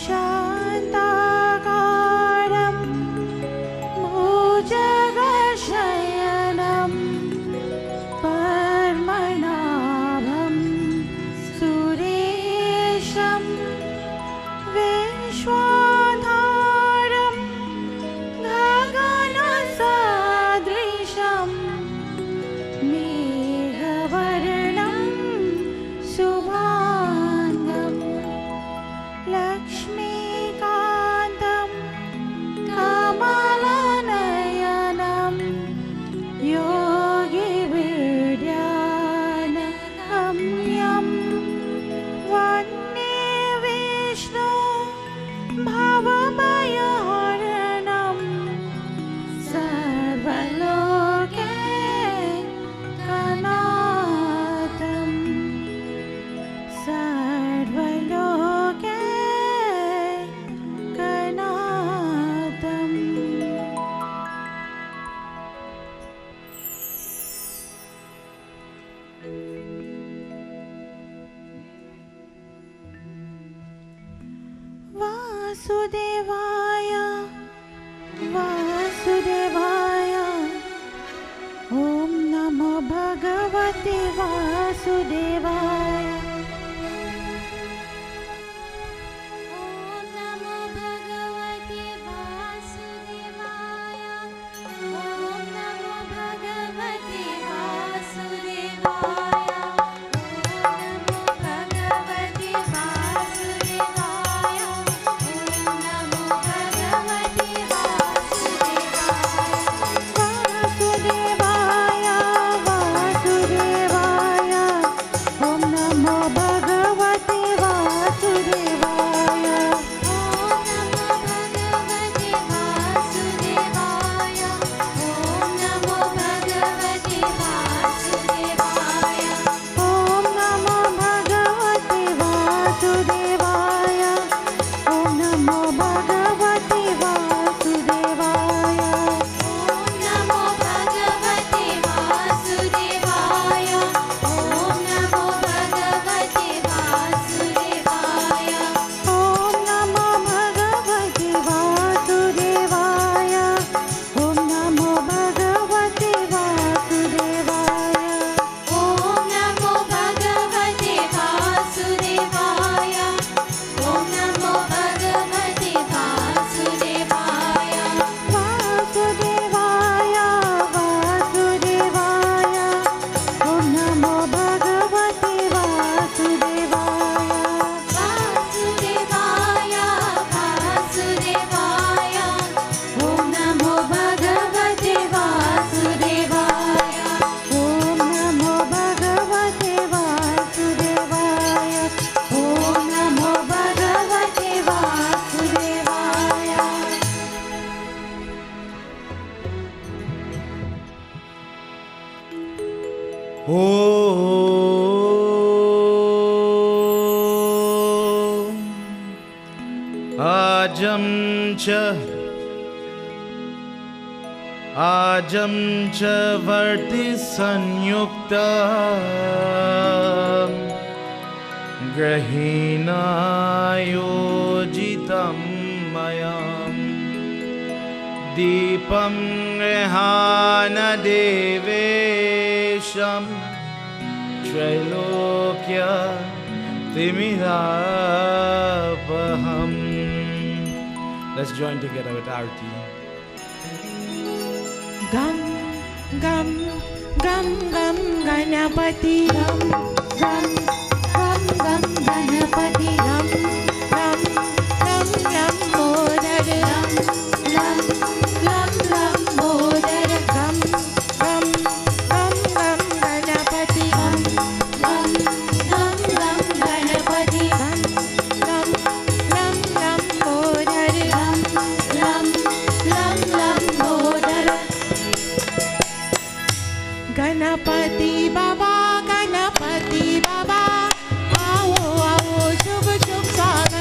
शान्ताकारं भुजगशयनं पद्मनाभं सुरेशं विश्वाधारं गगनसदृशं मेघवर्णं शुभाङ्गं लक्ष्मीकान्तं कमलनयनं योगिविद्यानगम्यं वन्दे विष्णु भवभयहरणं सर्वलोकैकनाथं सर्वलोकैकनाथम्। वासुदेवाय वासुदेवाय ॐ नमो भगवते वासुदेवाय। ॐ नमो भगवते वासुदेवाय। ॐ नमो भगवते वासुदेवाय। ॐ नमो भगवते वासुदेवाय। ॐ नमो भगवते वासुदेवाय। वासुदेवाय वासुदेवाय ॐ नमो भगवते वासुदेवाय। आजं च वर्ति संयुक्ता ग्रहेणायोजितं मया दीपं गृहाणदेवेशं त्रैलोक्य तिमिरापहम्. Let's join together with Arti. Gam gam gam gam Ganapati gam gam gam gam Ganapati gam gam gam gam Modar gam gam gam gam Modar gam gam gam gam Ganapati gam gam gam gam Ganapati gam gam gam gam Modar gam gam gam gam Modar. Ganpati बाबा आओ आओ शुभ शुभ स्वागत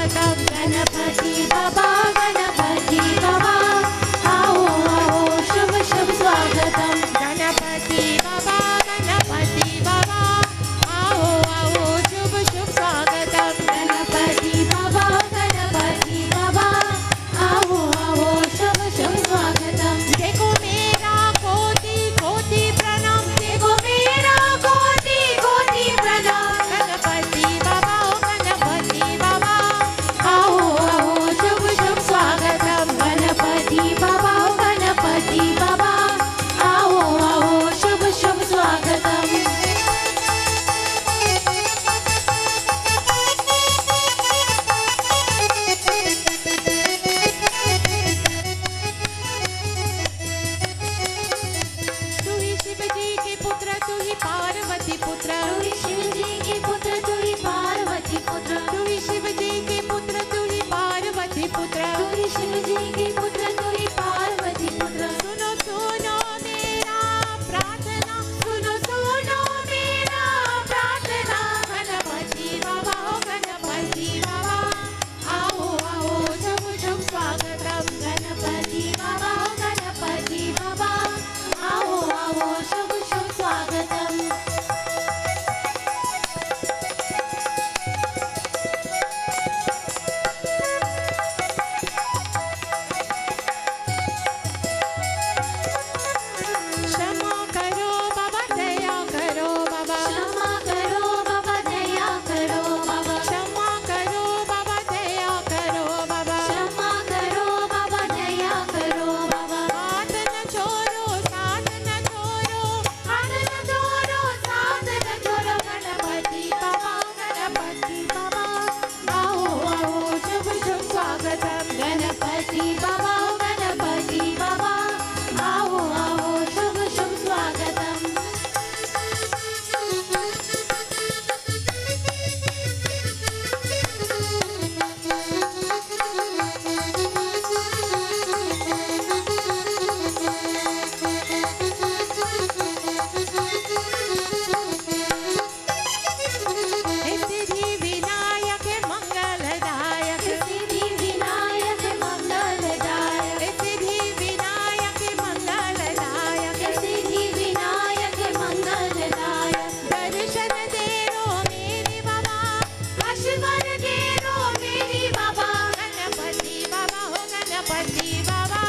गणपति बाबा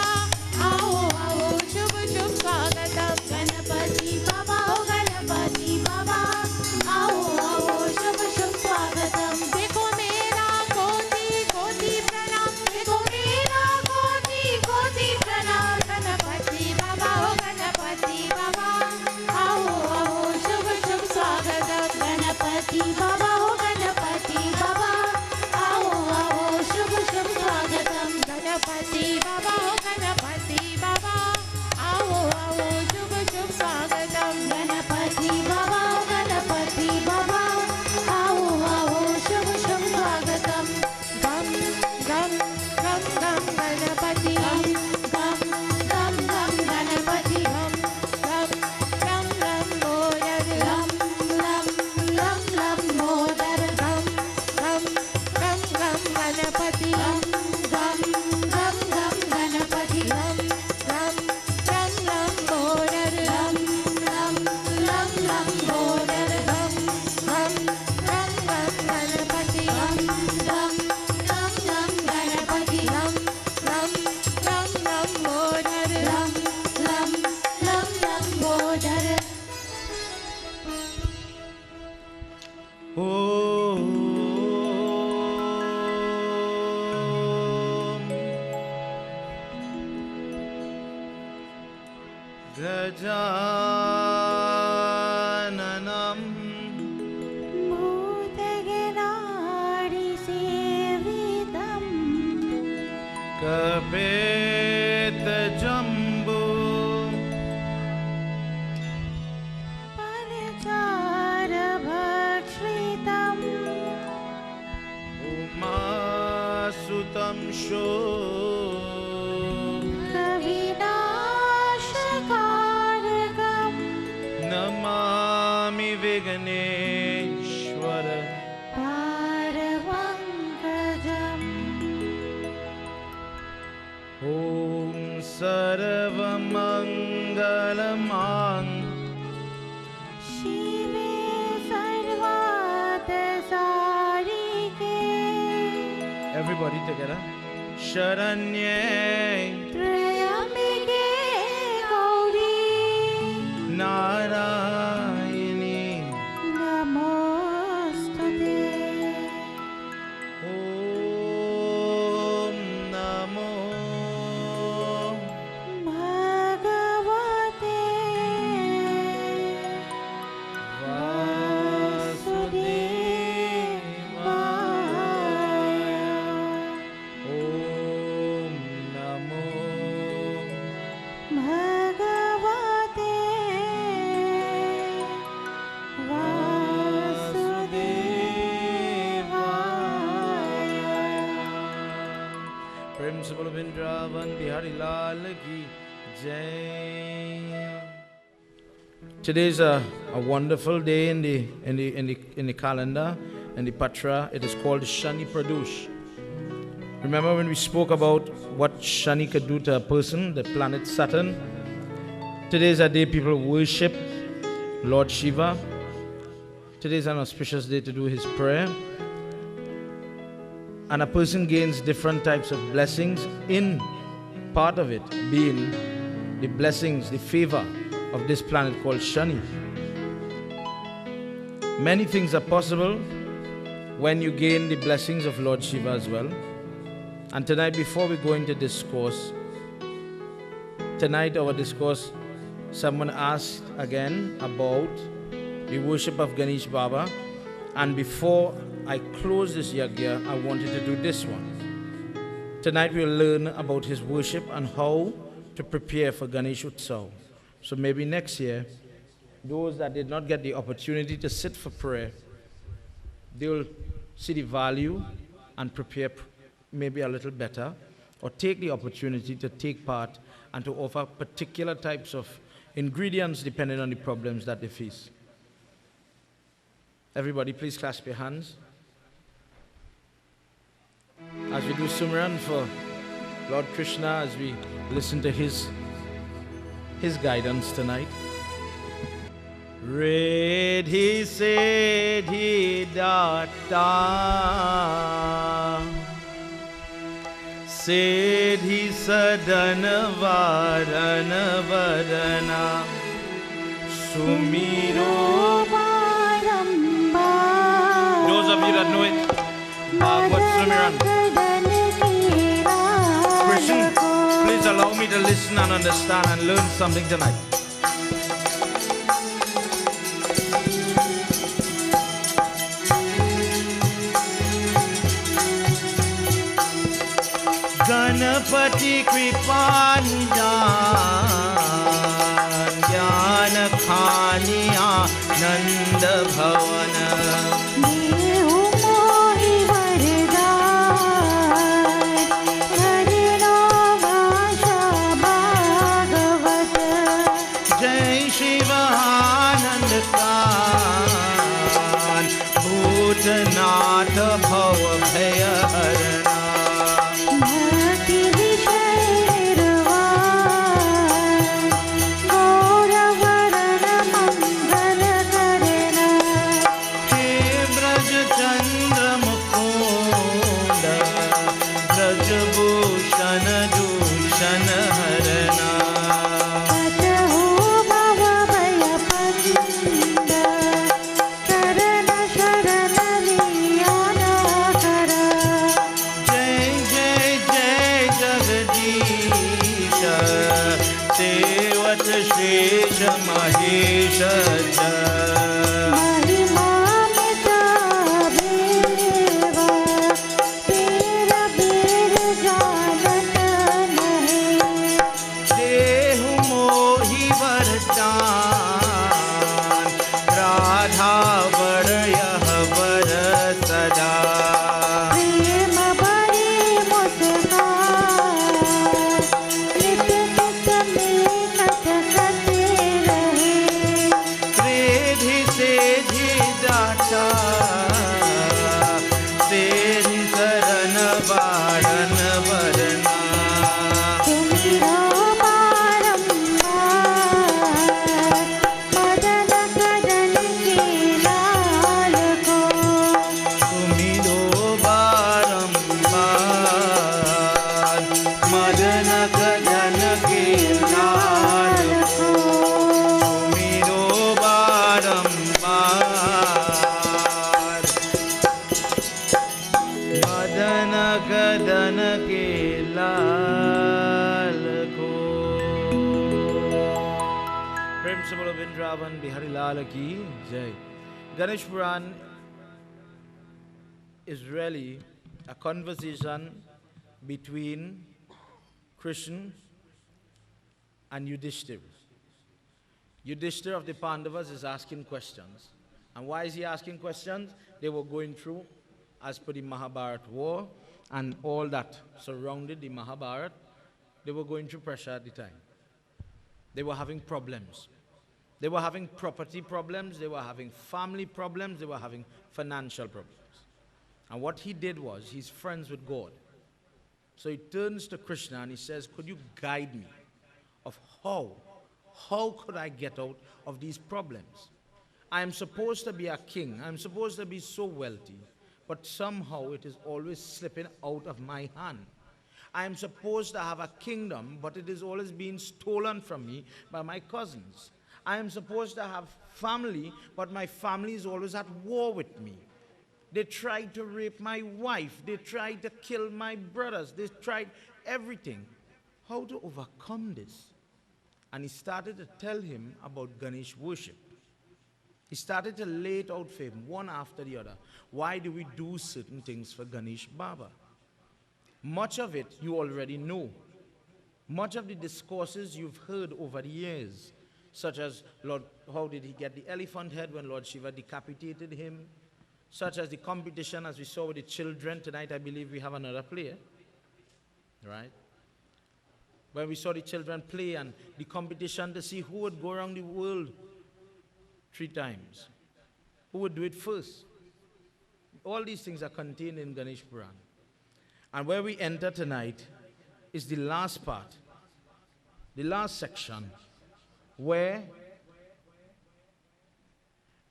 आओ आओ शुभ शुभ स्वागतम गणपति बाबा ओ गणपति बाबा आओ आओ शुभ शुभ स्वागतम देखो मेरा कोटि कोटि प्रणाम देखो मेरा कोटि कोटि प्रणाम गणपति बाबा ओ गणपति बाबा आओ आओ शुभ शुभ स्वागतम गणपति बाबा ओ गणपति बाबा आओ आओ शुभ शुभ स्वागतम गणपति बाबा ओ गणपति बाबा आओ आओ शुभ शुभ स्वागतम गणपति बाबा ओ गणपति बाबा आओ आओ शुभ शुभ स्वागतम गम गम गम गम गणपति गम गम गम गम गणपति गम गम गम गम मोदक लम लम लम लम मोदर गम गम गम गम गणपति गम गम गम गम गणपति गम गम गम गम मोदक लम लम लम लम मोदर गम गम गम गम गणपति गम गम गम गम गणपति गम गम गम गम मोदक लम लम लम लम मोदर Om Gajananam भूतगणादि सेवितं Kapetajambu परिचारभक्षितम् Umasutam Sho कविनाशकारकम् Namami Vigneshwara पारवङ्कजम् Om Sarvamangalamang शिवे सर्वार्थसारिके Everybody together. Sharanye त्र्यम्बिके Gauri Narayani नमोस्तुते Om Namo भगवते Vasudevaya Om Namo भगवते वासुदेवाय Prem se bolo Vrindavan Bihari Lal ki Jai. Today is a wonderful day in the calendar, in the Patra. It is called Shani Pradosh. Remember when we spoke about what Shani could do to a person, the planet Saturn? Today is a day people worship Lord Shiva. Today is an auspicious day to do his prayer. And a person gains different types of blessings, in part of it being the blessings, the favor of this planet called Shani. Many things are possible when you gain the blessings of Lord Shiva as well. And tonight, before we go into discourse, our discourse, someone asked again about the worship of Ganesh Baba. And before I close this yagya, I wanted to do this one. Tonight we'll learn about his worship and how to prepare for Ganesh Utsav. So maybe next year, those that did not get the opportunity to sit for prayer, they'll see the value and prepare maybe a little better, or take the opportunity to take part and to offer particular types of ingredients depending on the problems that they face. Everybody, please clasp your hands as we do Sumran for Lord Krishna, as we listen to his guidance tonight. Redhi Siddhi Datta सेधि सदन वारन वदना सुमिरो. Those of you that know it, what's Sumiran? Christian, please allow me to listen and understand and learn something tonight. Ganpati कृपा निदान ज्ञान खानी आनंद भवन देहु मोहि वरदान हरिनो भाषा भागवत जय शिवानंद कान भूतनाथ भव भय हरणा भक्ति विषय निर्वाण गौरवरण मंगल करना हे ब्रज चंद्र मुकुंद ब्रजभूषण दूषण हरणा कटहु भव भय पंद शरण शरण लिया न कर जय जय जय जगदीश सेवत शेष महेश महिमा मिटा भेवा तेर बेर जानत नहीं देहु मोहि वरदान राधा वर यह वर सदा प्रेम भरी मुस्कान नित नित में खटखटे रहे रेधि सेधि दाता तेरी शरण वारन वरना तुमिरो बारंबार मदन कदन के लाल को तुमिरो बारंबार मदन गगन के लाल को तुमिरो बारंबार मदन गगन के लाल को. प्रेम से बोलो वृंदावन बिहारी लाल की जय. Ganesh Puran is really a conversation between Krishna and Yudhishthira. Yudhishthira of the Pandavas is asking questions. And why is he asking questions? They were going through, as per the Mahabharata war and all that surrounded the Mahabharata, they were going through pressure at the time. They were having problems. They were having property problems, they were having family problems, they were having financial problems. And what he did was, he's friends with God. So he turns to Krishna and he says, could you guide me of how could I get out of these problems? I am supposed to be a king, I am supposed to be so wealthy, but somehow it is always slipping out of my hand. I am supposed to have a kingdom, but it is always being stolen from me by my cousins. I am supposed to have family, but my family is always at war with me. They tried to rape my wife. They tried to kill my brothers. They tried everything. How to overcome this? And he started to tell him about Ganesh worship. He started to lay it out for him, one after the other. Why do we do certain things for Ganesh Baba? Much of it you already know. Much of the discourses you've heard over the years, such as, Lord, how did he get the elephant head when Lord Shiva decapitated him? Such as the competition as we saw with the children. Tonight I believe we have another player, right? When we saw the children play and the competition to see who would go around the world 3 times. Who would do it first? All these things are contained in Ganesh Puran. And where we enter tonight is the last part, the last section, where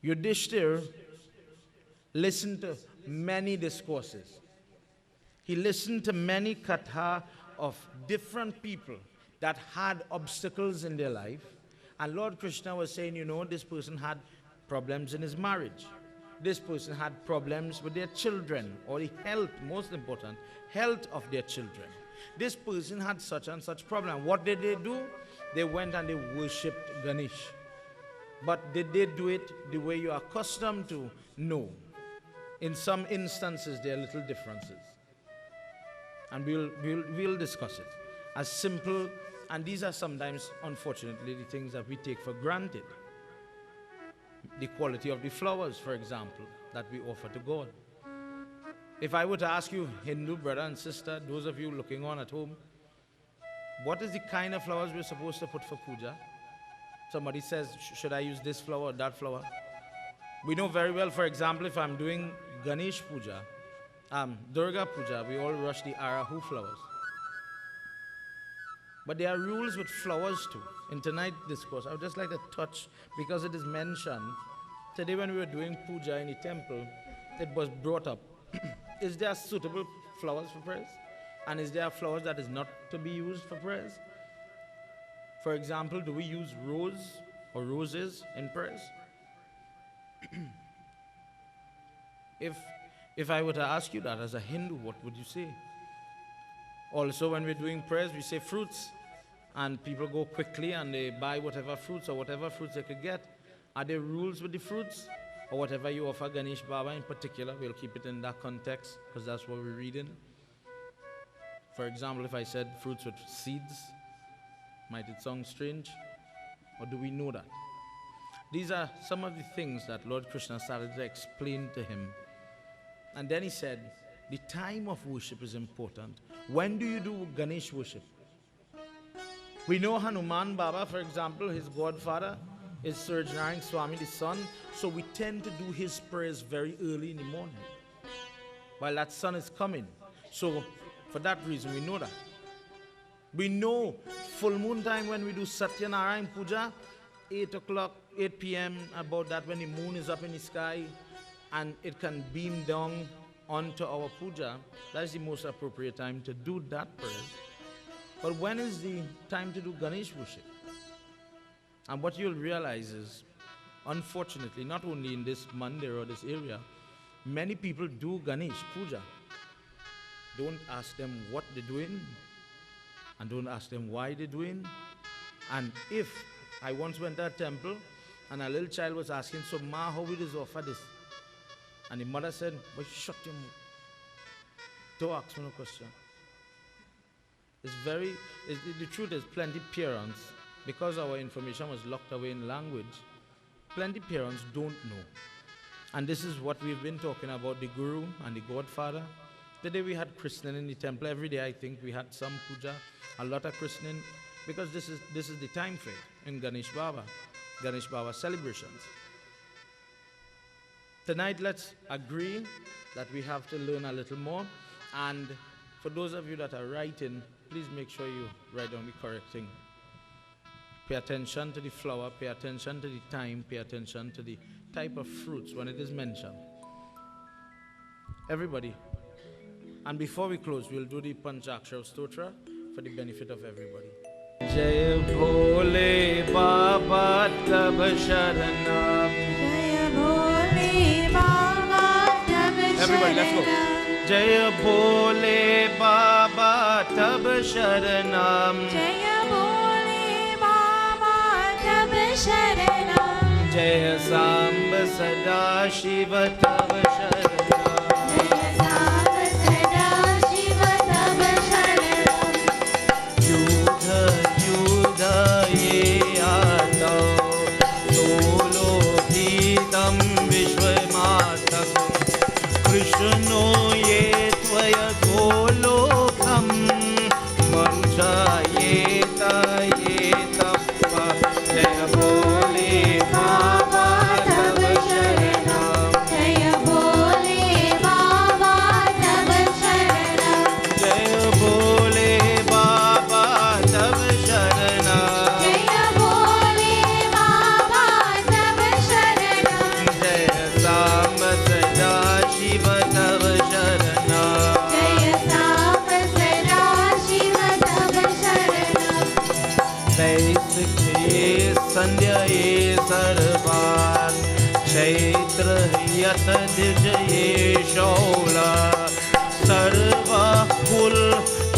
Yudhishthira listened to many discourses. He listened to many katha of different people that had obstacles in their life. And Lord Krishna was saying, you know, this person had problems in his marriage. This person had problems with their children, or the health, most important, health of their children. This person had such and such problem. What did they do? They went and they worshipped Ganesh. But did they do it the way you are accustomed to? No. In some instances, there are little differences. And we'll discuss it. As simple, and these are sometimes, unfortunately, the things that we take for granted. The quality of the flowers, for example, that we offer to God. If I were to ask you, Hindu brother and sister, those of you looking on at home, what is the kind of flowers we're supposed to put for puja? Somebody says, should I use this flower or that flower? We know very well, for example, if I'm doing Ganesh puja, Durga puja, we all rush the arahu flowers. But there are rules with flowers too. In tonight's discourse, I would just like to touch, because it is mentioned, today when we were doing puja in the temple, it was brought up. Is there suitable flowers for prayers? And is there flowers that is not to be used for prayers? For example, do we use rose or roses in prayers? If I were to ask you that as a Hindu, what would you say? Also, when we're doing prayers, we say fruits. And people go quickly and they buy whatever fruits or whatever fruits they could get. Are there rules with the fruits? Or whatever you offer Ganesh Baba in particular, we'll keep it in that context because that's what we're reading. For example, if I said fruits with seeds, might it sound strange? Or do we know that? These are some of the things that Lord Krishna started to explain to him. And then he said, the time of worship is important. When do you do Ganesh worship? We know Hanuman Baba, for example, his godfather is Surjanarayan Swami, the son. So we tend to do his prayers very early in the morning while that sun is coming. So for that reason, we know that. We know full moon time when we do Satyanarayan Puja, 8 o'clock, 8 p.m., about that when the moon is up in the sky and it can beam down onto our puja. That is the most appropriate time to do that prayer. But when is the time to do Ganesh worship? And what you'll realize is, unfortunately, not only in this mandir or this area, many people do Ganesh puja. Don't ask them what they're doing, and don't ask them why they're doing. And if I once went to a temple, and a little child was asking, so Ma, how will you offer this? And the mother said, well, shut your mouth. Don't ask me no question. The truth is, plenty parents, because our information was locked away in language, plenty parents don't know. And this is what we've been talking about, the Guru and the Godfather. Today we had christening in the temple. Every day I think we had some puja, a lot of christening, because this is the time frame in Ganesh Baba celebrations. Tonight let's agree that we have to learn a little more. And for those of you that are writing, please make sure you write down the correct thing. Pay attention to the flower, pay attention to the time, pay attention to the type of fruits when it is mentioned. Everybody. And before we close, we'll do the Panchakshara Stotra for the benefit of everybody. Jai Bhole Baba Tab Sharanam. Jaya Bhole Baba Tab Sharanam. Everybody, let's go. Jai Bhole Baba Tab Sharanam. Jaya Bhole Baba Tab Sharanam. Jai Samba Sada Shiva Tab Sharanam. Jaya Samba Sada Shiva Tab Sharanam. Yudha Yudha Ye Atau Dolo Hitam Vishwamatam Krishno Ye Tvaya Golokam Mancha Ye Ta Ye Tappa Jaya Bhole Baba Tab Sharanam. Jaya Bhole दरबार चैत्र यत दिजये शौला सर्व कुल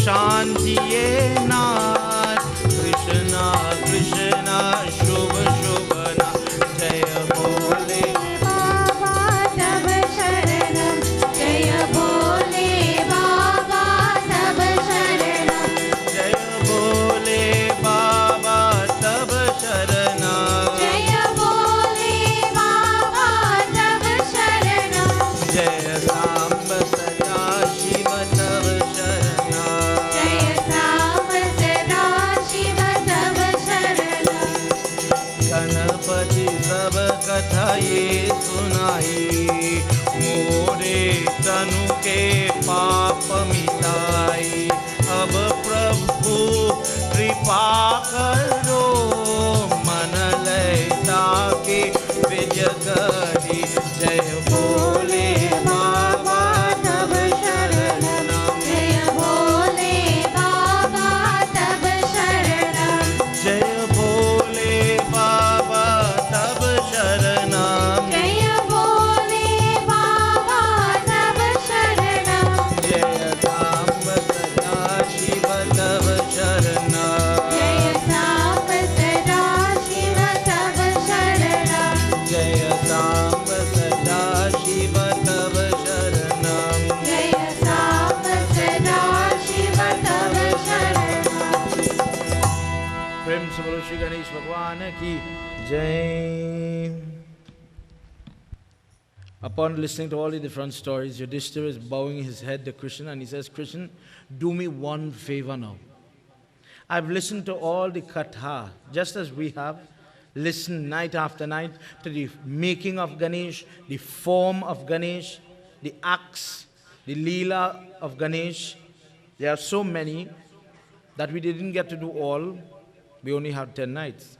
शांतिये नाथ कृष्णा कृष्णा शुभ शुभ ना जय बोले बाबा तब शरणम जय बोले बाबा तब शरणम जय बोले बाबा तब शरणा जय बोले बाबा तब शरणम जय सांब सदा शिव तब शरणा जय साम सदा शिव तब शरणम गणपति सब कथा ये सुनाई मोरे तनु के पाप मिटाई अब प्रभु कृपा करो मन लयता के विजगरी जय बोले बाबा तब शरणम जय बोले बाबा तब शरणम जय बोले बाबा तब शरणम जय बोले बाबा तब शरणम जय सांब सदा शिव तब शरणम जय साम सदा शिव तब शरणम जय सांब सदा शिव तब शरणम जय साम सदा शिव तब शरणम प्रेम से बोलो श्री गणेश भगवान की जय. Upon listening to all the different stories, Yudhishthira is bowing his head to Krishna and he says, Krishna, do me one favor now. I've listened to all the katha, just as we have listened night after night to the making of Ganesh, the form of Ganesh, the acts, the leela of Ganesh. There are so many that we didn't get to do all. We only had 10 nights.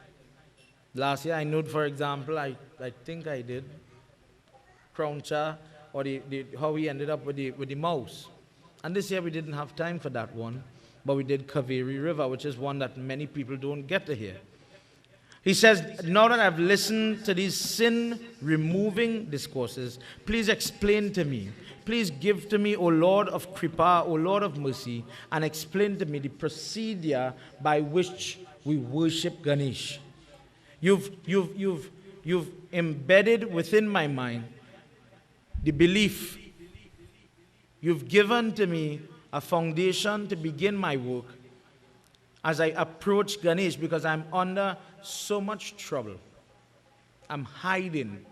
Last year, I know, for example, I think I did Crowncha, or how he ended up with the mouse. And this year we didn't have time for that one, but we did Kaveri River, which is one that many people don't get to hear. He says, now that I've listened to these sin-removing discourses, please explain to me. Please give to me, O Lord of Kripa, O Lord of mercy, and explain to me the procedure by which we worship Ganesh. You've embedded within my mind the belief. You've given to me a foundation to begin my work as I approach Ganesh, because I'm under so much trouble. I'm hiding.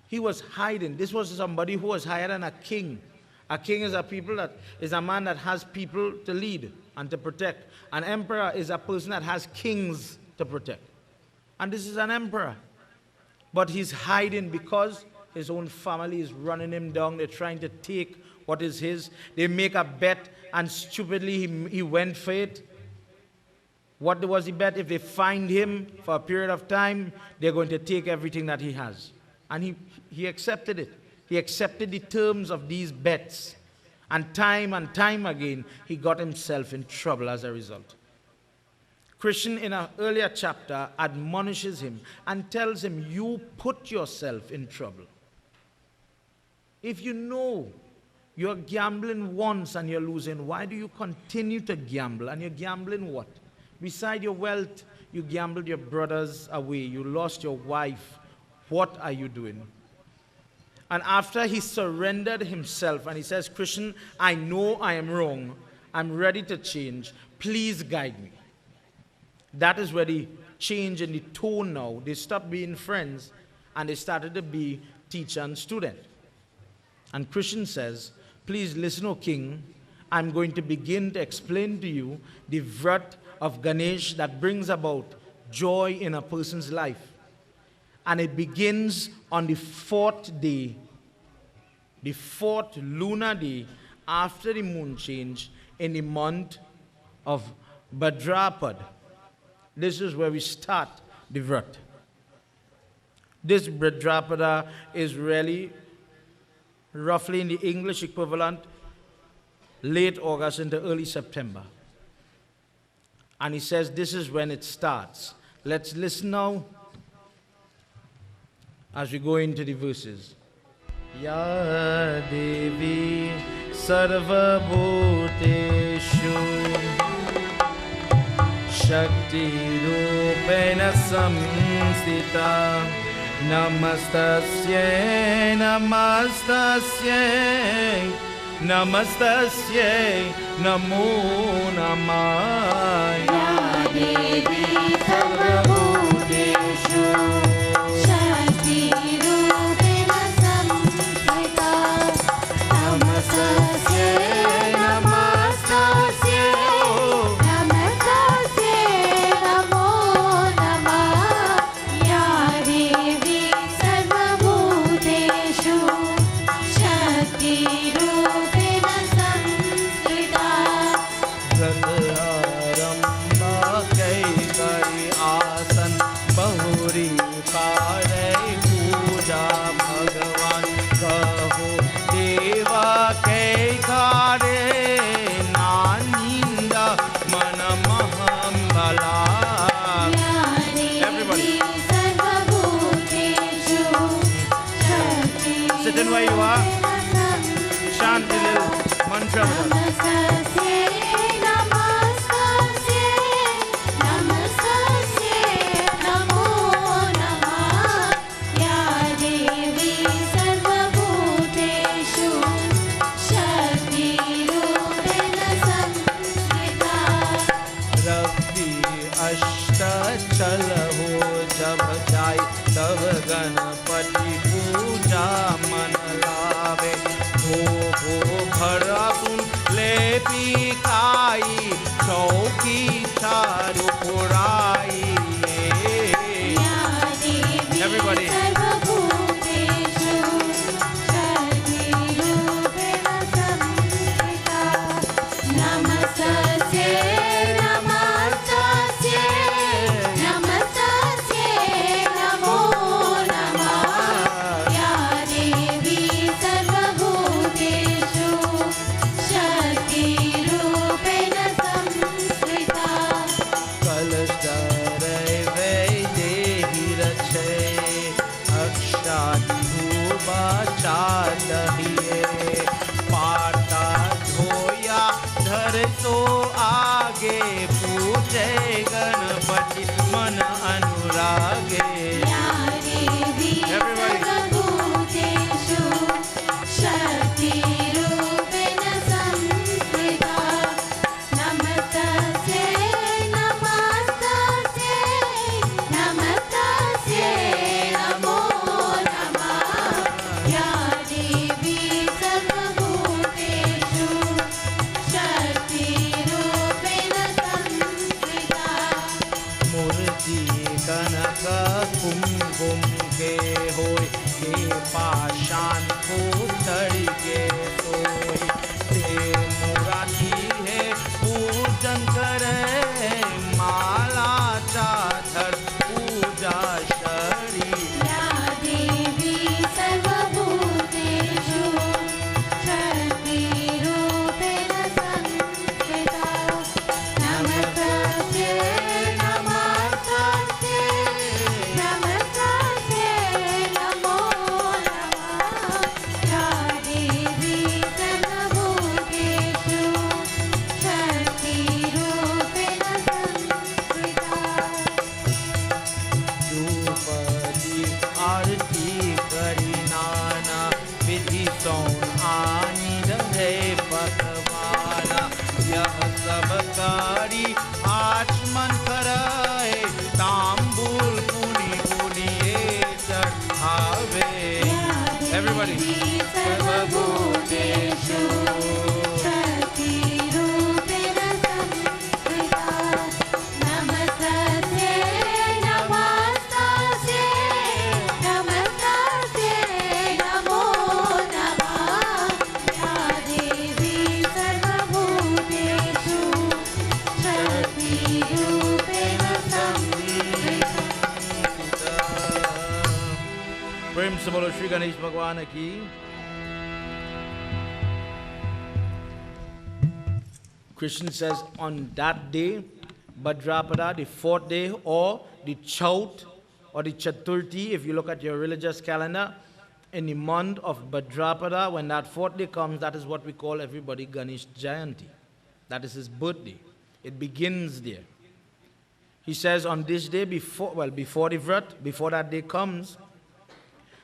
He was hiding. This was somebody who was higher than a king. A king is a man that has people to lead and to protect. An emperor is a person that has kings to protect. And this is an emperor. But he's hiding because his own family is running him down. They're trying to take what is his. They make a bet, and stupidly he went for it. What was the bet? If they find him for a period of time, they're going to take everything that he has. And he accepted it. He accepted the terms of these bets. And time again, he got himself in trouble as a result. Krishna, in an earlier chapter, admonishes him and tells him, you put yourself in trouble. If you know you're gambling once and you're losing, why do you continue to gamble? And you're gambling what? Beside your wealth, you gambled your brothers away. You lost your wife. What are you doing? And after he surrendered himself and he says, Krishna, I know I am wrong. I'm ready to change. Please guide me. That is where the change in the tone now. They stopped being friends and they started to be teacher and student. And Krishna says, please listen, O king. I'm going to begin to explain to you the vrat of Ganesh that brings about joy in a person's life. And it begins on the 4th day, the 4th lunar day after the moon change in the month of Bhadrapad. This is where we start the vrat. This Bhadrapada is really roughly in the English equivalent, late August into early September. And he says this is when it starts. Let's listen now as we go into the verses. Ya Devi Sarva Bhuteshu Shakti Rupena Samstita Namastasye Namastasye Namastasye Namo Namah Ya Devi Sarvabhuteshu Shakti Rupena Samstita Namastasye Namastasye Namastasye Namo Namah Ya Devi Sarvabhuteshu Shakti Rupena Samstita Aramba kai kari asan bahuri kare puja bhagwan kaho deva kai kare naninda mana mahambala. Everybody sit in where you are, chant the little mantra with us. Namastasye, Namastasye, Namastasye, Namo Namah Ya Devi Sarvabhuteshu Shakti Rupena Samstita Ravi अष्ट चल हो जब जाय तब गणपति पूजा मन लावे हो भरा सुन ले पी खाई चौकी चारु पुराई. Ya Devi Everybody. Sarvabhuteshu Shakti Rupena Samstita Namastasye Namastasye Namastasye Namo Namah Ya Devi Sarvabhuteshu Shakti Rupena Samstita कलशरे वै देहि रचे अक्षात धूबा चालहिए पाटा धोया धर तो आगे पूजे गणपति मन अनुरागे. Ya Devi Everybody. Sarvabhuteshu Shakti Rupena Samstita Namastasye Namastasye Namastasye Namo Namah Ya Devi Sarvabhuteshu Shakti Rupena Samstita मूर्ति कनक कुमकुम के होय के पाषाण पुतड़ के सोय ते मुराठी है पूजन करे माला चादर पूजा शरी. Ya Devi Sarvabhuteshu Shakti Rupena Samstita Namastasye Namastasye Namastasye Namo Namah Ya Devi Sarvabhuteshu Shakti Rupena Samstita Draupadi आरती करी नाना विधि सौन आनी रहे पकवाना यह सब कारी आचमन कराए तांबूल पुनि पुनिए चढ़ावे. Everybody. Sarvabhuteshu Shakti Rupena Samstita Namastasye Namastasye Namastasye Namo Namah Ya Devi Sarvabhuteshu Shakti Rupena Samstita प्रेम से बोलो श्री गणेश भगवान की. Krishna says on that day, Bhadrapada, the fourth day, or the Chaut or the Chaturthi, if you look at your religious calendar, in the month of Bhadrapada, when that fourth day comes, that is what we call everybody Ganesh Jayanti. That is his birthday. It begins there. He says on this day, before the Vrat, before that day comes,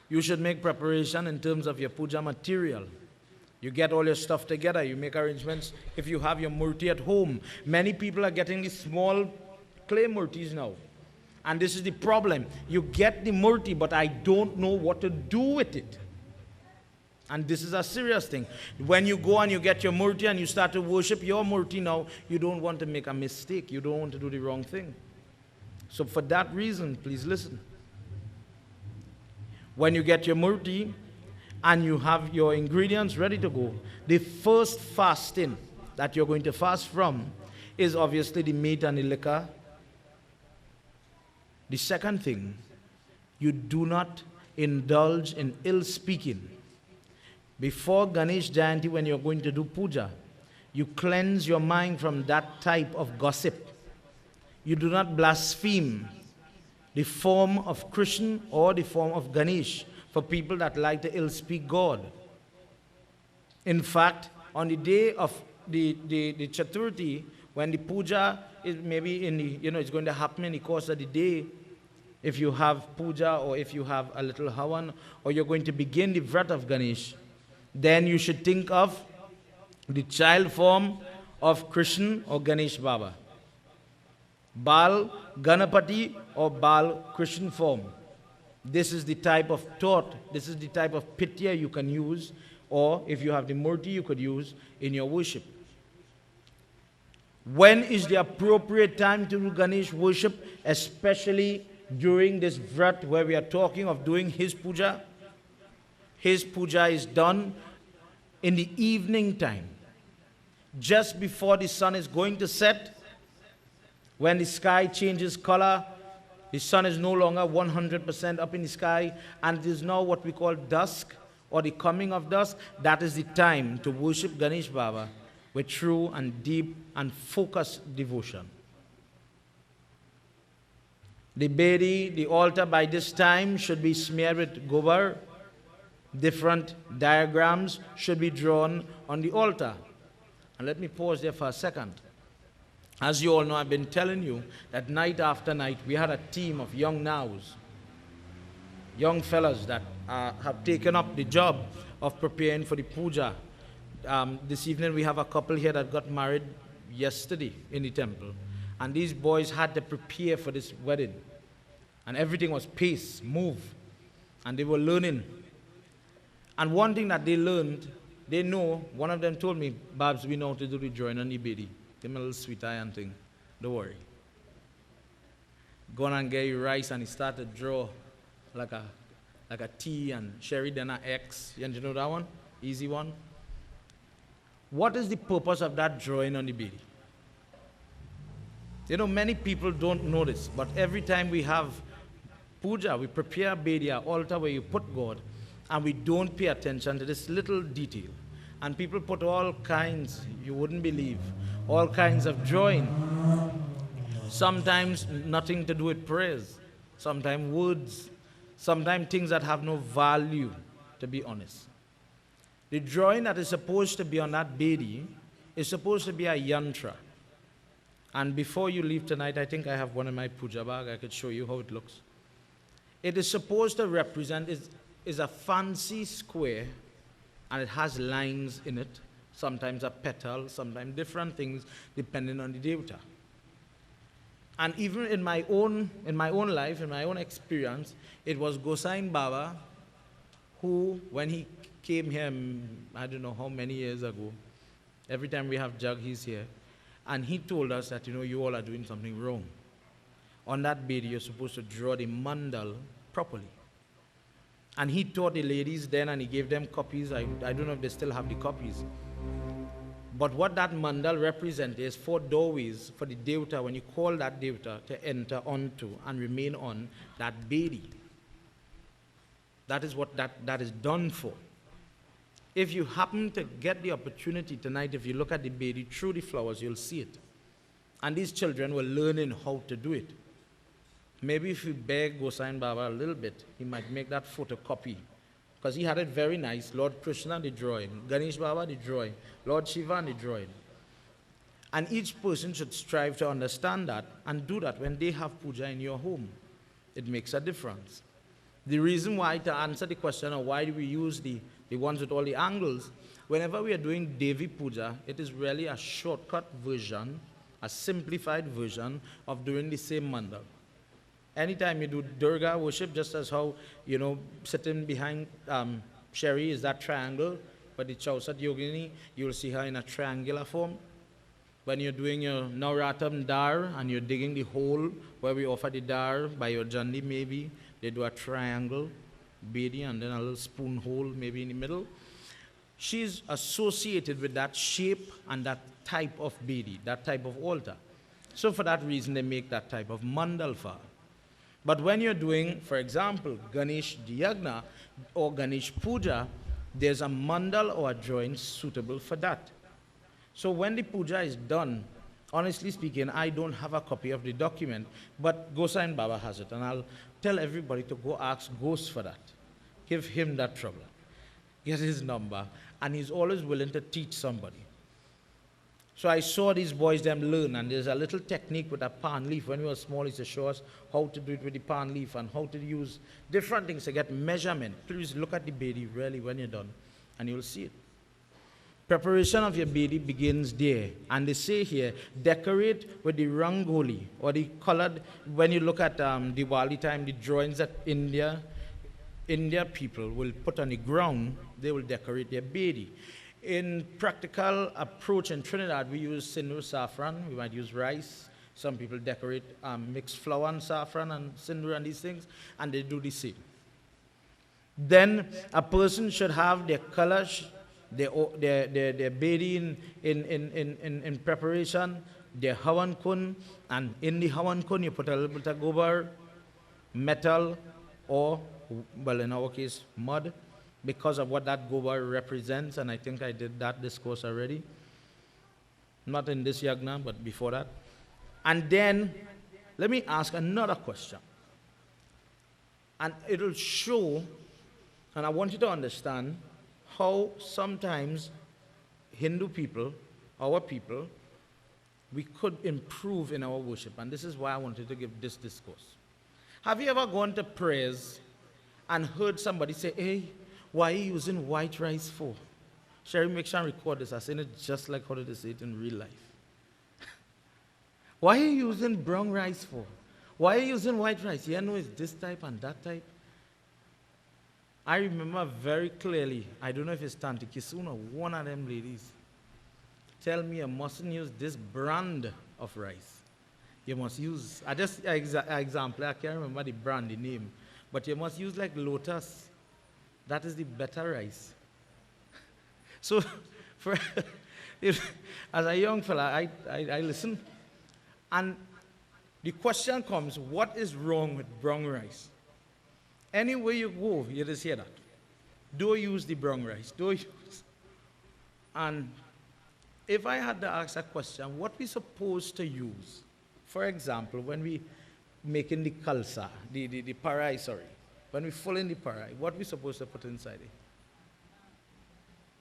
you should make preparation in terms of your puja material. You get all your stuff together, you make arrangements. If you have your murti at home, many people are getting these small clay murtis now. And this is the problem. You get the murti, but I don't know what to do with it. And this is a serious thing. When you go and you get your murti and you start to worship your murti now, you don't want to make a mistake. You don't want to do the wrong thing. So for that reason, please listen. When you get your murti and you have your ingredients ready to go, the first fasting that you're going to fast from is obviously the meat and the liquor. The second thing, you do not indulge in ill speaking. Before Ganesh Jayanti, when you're going to do puja, you cleanse your mind from that type of gossip. You do not blaspheme the form of Krishna or the form of Ganesh for people that like to ill speak God. In fact, on the day of the Chaturthi, when the puja is maybe in the, it's going to happen in the course of the day, if you have puja or if you have a little havan, or you're going to begin the Vrat of Ganesh, then you should think of the child form of Krishna or Ganesh Baba. Bal Ganapati or Bal Krishna form. This is the type of thought, this is the type of pitya you can use, or if you have the murti, you could use in your worship. When is the appropriate time to do Ganesh worship, especially during this Vrat where we are talking of doing his puja? His puja is done in the evening time, just before the sun is going to set. When the sky changes color, the sun is no longer 100% up in the sky, and it is now what we call dusk, or the coming of dusk. That is the time to worship Ganesh Baba with true and deep and focused devotion. The Bedi, the altar by this time should be smeared with gobar. Different diagrams should be drawn on the altar. And let me pause there for a second. As you all know, I've been telling you that night after night, we had a team of young nows, young fellas that have taken up the job of preparing for the puja. This evening we have a couple here that got married yesterday in the temple. And these boys had to prepare for this wedding. And everything was pace, move. And they were learning. And one thing that they learned, they know, one of them told me, Babs, we know how to do the drawing on the Bedi. Give me a little sweet iron thing. Don't worry. Go on and get your rice, and he started to draw like a T and Sherry, then an X. You know that one? Easy one. What is the purpose of that drawing on the Bedi? You know, many people don't know this, but every time we have puja, we prepare a Bedi, an altar where you put God, and we don't pay attention to this little detail. And people put all kinds, you wouldn't believe, all kinds of drawing. Sometimes nothing to do with prayers, sometimes words, sometimes things that have no value, to be honest. The drawing that is supposed to be on that Bedi is supposed to be a yantra. And before you leave tonight, I think I have one in my puja bag. I could show you how it looks. It is supposed to represent, is a fancy square, and it has lines in it, sometimes a petal, sometimes different things, depending on the devata. And even in my own life, in my own experience, it was Gosain Baba who, when he came here, I don't know how many years ago, every time we have Jug, he's here, and he told us that, you all are doing something wrong. On that Bedi, you're supposed to draw the mandal properly. And he taught the ladies then, and he gave them copies. I don't know if they still have the copies. But what that mandal represents is 4 doorways for the devata, when you call that devata, to enter onto and remain on that Bedi. That is what that is done for. If you happen to get the opportunity tonight, if you look at the Bedi through the flowers, you'll see it. And these children were learning how to do it. Maybe if we beg Gosain Baba a little bit, he might make that photocopy. Because he had it very nice. Lord Krishna, the drawing. Ganesh Baba, the drawing. Lord Shiva, the drawing. And each person should strive to understand that and do that when they have puja in your home. It makes a difference. The reason why, to answer the question of why do we use the ones with all the angles, whenever we are doing Devi Puja, it is really a shortcut version, a simplified version of doing the same mandal. Anytime you do Durga worship, just as how, sitting behind Sherry is that triangle, but the Chausat Yogini, you'll see her in a triangular form. When you're doing your Navratam Dar and you're digging the hole where we offer the Dar by your Jandi maybe, they do a triangle, Bedi, and then a little spoon hole maybe in the middle. She's associated with that shape and that type of Bedi, that type of altar. So for that reason, they make that type of mandal for her. But when you're doing, for example, Ganesh Yagna or Ganesh Puja, there's a mandal or a drawing suitable for that. So when the puja is done, honestly speaking, I don't have a copy of the document, but Gosain Baba has it, and I'll tell everybody to go ask Ghost for that. Give him that trouble. Get his number, and he's always willing to teach somebody. So I saw these boys, them learn, and there's a little technique with a palm leaf. When we were small, he used to show us how to do it with the palm leaf and how to use different things to get measurement. Please look at the Bedi really when you're done, and you'll see it. Preparation of your Bedi begins there. And they say here, decorate with the rangoli, or the colored, when you look at Diwali time, the drawings that India people will put on the ground, they will decorate their Bedi. In practical approach in Trinidad, we use sindoor saffron, we might use rice. Some people decorate mixed flour and saffron and sindoor and these things, and they do the same. Then a person should have their colors, their Bedi in preparation, their Hawan Kun, and in the Hawan Kun you put a little bit of gobar, metal, or, well in our case, mud, because of what that gobar represents, and I think I did that discourse already. Not in this yagna, but before that. And then, let me ask another question. And it'll show, and I want you to understand, how sometimes Hindu people, our people, we could improve in our worship. And this is why I wanted to give this discourse. Have you ever gone to prayers and heard somebody say, hey, why are you using white rice for? Sherry, make sure and record this. I said it just like how did they say it in real life. Why are you using brown rice for? Why are you using white rice? You know it's this type and that type. I remember very clearly, I don't know if it's Tanti Kisun or one of them ladies, tell me you mustn't use this brand of rice. You must use, example, I can't remember the brand, the name, but you must use like Lotus. That is the better rice. So, as a young fella, I listen, and the question comes, what is wrong with brown rice? Anywhere you go, you just hear that. Don't use the brown rice. Don't use. And if I had to ask a question, what we supposed to use? For example, when we making the kalsa, the parai, sorry. When we fill in the parai, what we supposed to put inside it?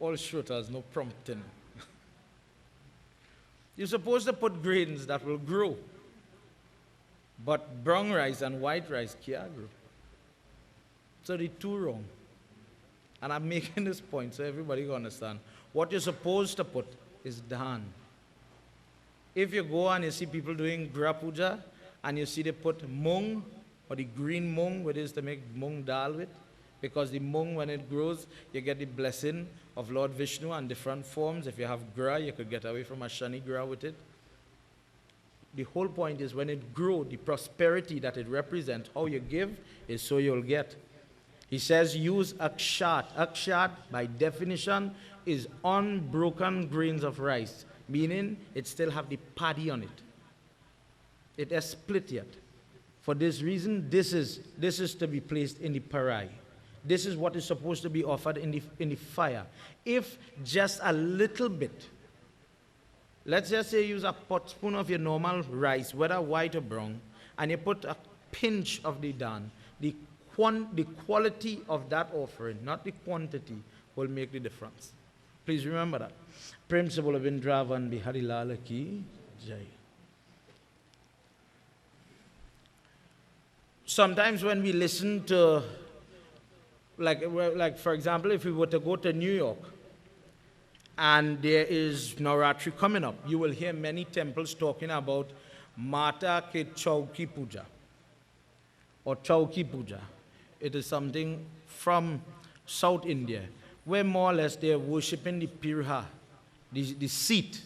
All shrotas, no prompting. You're supposed to put grains that will grow. But brown rice and white rice can't grow. So they're two wrong. And I'm making this point so everybody can understand. What you're supposed to put is dhan. If you go and you see people doing Gra Puja, and you see they put mung, or the green mung, which is to make mung dal with, because the mung, when it grows, you get the blessing of Lord Vishnu and different forms. If you have gra, you could get away from a shani gra with it. The whole point is when it grows, the prosperity that it represents, how you give is so you'll get. He says use akshat. Akshat, by definition, is unbroken grains of rice, meaning it still have the paddy on it. It is split yet. For this reason, this is to be placed in the parai. This is what is supposed to be offered in the fire. If just a little bit, let's just say use a pot spoon of your normal rice, whether white or brown, and you put a pinch of the dan, the quality of that offering, not the quantity, will make the difference. Please remember that. Prem se bolo Vrindavan Bihari Lal ki jai. Sometimes when we listen to, like for example, if we were to go to New York and there is Navratri coming up, you will hear many temples talking about Mata ke Chauki Puja or Chauki Puja. It is something from South India, where more or less they are worshipping the pirha, the seat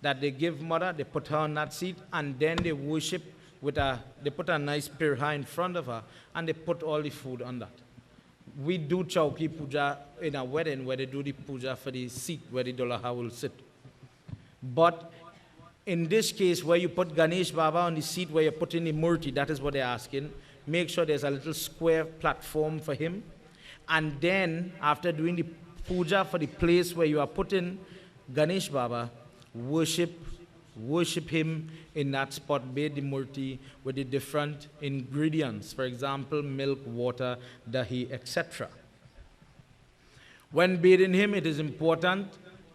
that they give mother, they put her on that seat, and then they worship they put a nice pirha in front of her, and they put all the food on that. We do Chauki Puja in a wedding where they do the puja for the seat where the Dulaha will sit. But in this case, where you put Ganesh Baba on the seat where you're putting the murti, that is what they're asking. Make sure there's a little square platform for him. And then, after doing the puja for the place where you are putting Ganesh Baba, worship him in that spot, bathe the murti with the different ingredients. For example, milk, water, dahi, etc. When bathing him, it is important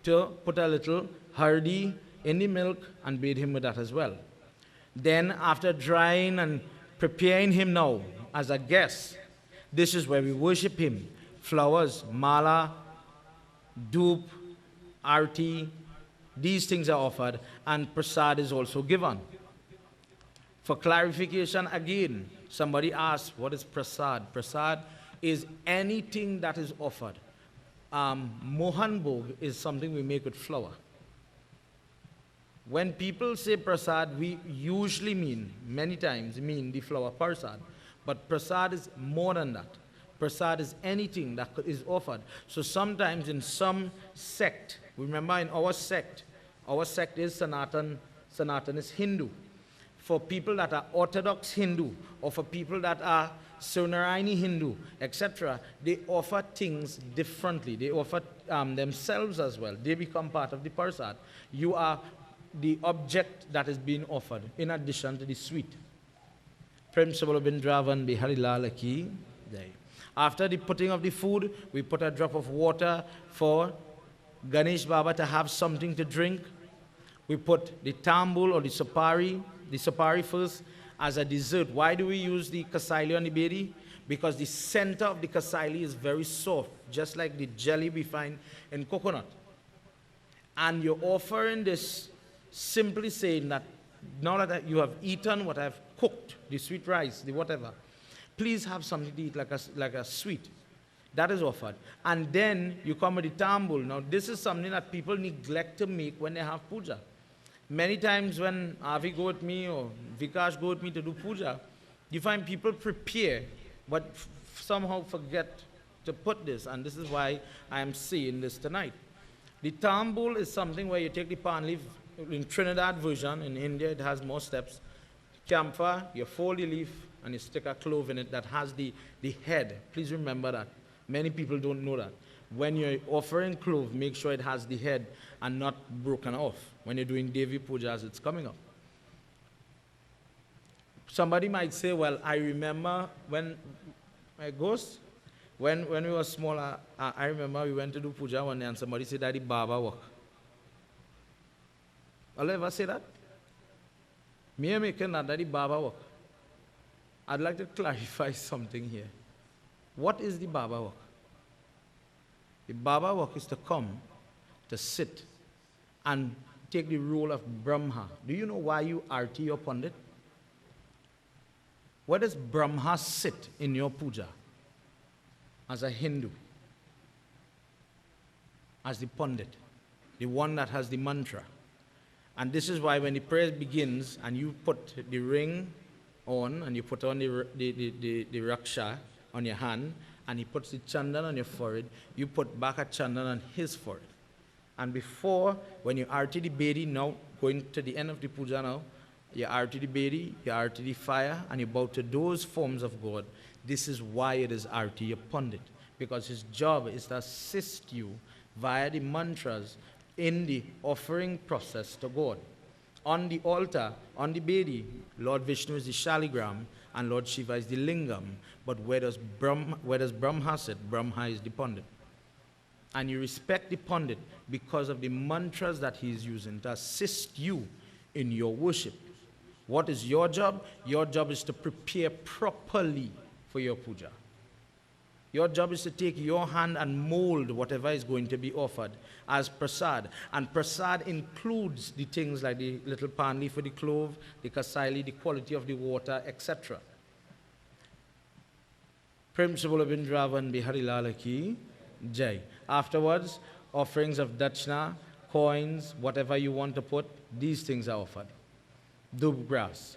to put a little hardi in the milk and bathe him with that as well. Then, after drying and preparing him now as a guest, this is where we worship him. Flowers, mala, doop, arti, these things are offered, and prasad is also given. For clarification again, somebody asked, what is prasad? Prasad is anything that is offered. Mohan Bhog is something we make with flour. When people say prasad, we usually many times mean the flour prasad. But prasad is more than that. Prasad is anything that is offered. So sometimes in some sect, remember in our sect is Sanatan is Hindu. For people that are Orthodox Hindu, or for people that are Sunarayani Hindu, etc., they offer things differently. They offer themselves as well. They become part of the prasad. You are the object that is being offered, in addition to the sweet. Prem se bolo Vrindavan Bihari Lal ki jai. After the putting of the food, we put a drop of water for Ganesh Baba to have something to drink. We put the tambul or the sapari first as a dessert. Why do we use the kasaili on the bedi? Because the center of the kasaili is very soft, just like the jelly we find in coconut. And you're offering this simply saying that now that you have eaten what I've cooked, the sweet rice, the whatever, please have something to eat like a sweet. That is offered. And then you come with the tambul. Now this is something that people neglect to make when they have puja. Many times when Avi go with me or Vikash go with me to do puja, you find people prepare but somehow forget to put this. And this is why I am saying this tonight. The tambul is something where you take the palm leaf. In Trinidad version, in India, it has more steps. Camphor, you fold the leaf and you stick a clove in it that has the head. Please remember that. Many people don't know that. When you're offering clove, make sure it has the head and not broken off. When you're doing Devi Puja as it's coming up. Somebody might say, well, I remember when my ghost, when we were small, I remember we went to do puja one day and somebody said, Daddy, Baba work. Will I ever say that? Me and making that Daddy Baba work. I'd like to clarify something here. What is the Baba work? The Baba work is to come, to sit, and take the role of Brahma. Do you know why you arti your Pandit? Where does Brahma sit in your puja? As a Hindu. As the Pandit. The one that has the mantra. And this is why when the prayer begins and you put the ring on and you put on the raksha on your hand and he puts the chandan on your forehead, you put back a chandan on his forehead. And before, when you arti the bedi, now going to the end of the puja now, you arti the bedi, you arti the fire, and you bow to those forms of God. This is why it is arti your Pandit, because his job is to assist you via the mantras in the offering process to God. On the altar, on the Bedi, Lord Vishnu is the Shaligram and Lord Shiva is the Lingam. But where does Brahma sit? Brahma is the Pandit. And you respect the Pandit because of the mantras that he is using to assist you in your worship. What is your job? Your job is to prepare properly for your puja. Your job is to take your hand and mold whatever is going to be offered as prasad. And prasad includes the things like the little pan leaf for the clove, the kasaili, the quality of the water, etc. Principle of Vrindavan Bihari Lala ki jai. Afterwards, offerings of dachna, coins, whatever you want to put, these things are offered. Dub grass.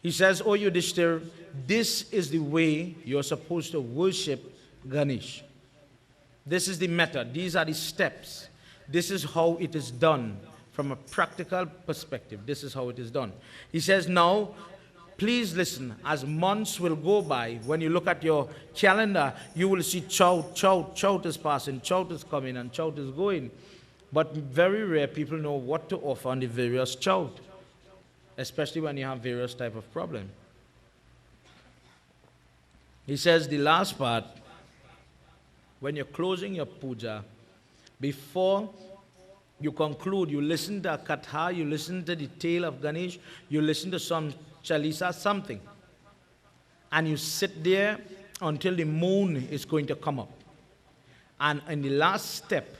He says, O Yudhishthir, this is the way you're supposed to worship Ganesh. This is the method. These are the steps. This is how it is done from a practical perspective. This is how it is done. He says, now, please listen. As months will go by, when you look at your calendar, you will see Chout is passing, Chout is coming, and Chout is going. But very rare people know what to offer on the various Chout, especially when you have various type of problem. He says the last part, when you're closing your puja, before you conclude, you listen to a katha, you listen to the tale of Ganesh, you listen to some chalisa, something. And you sit there until the moon is going to come up. And in the last step,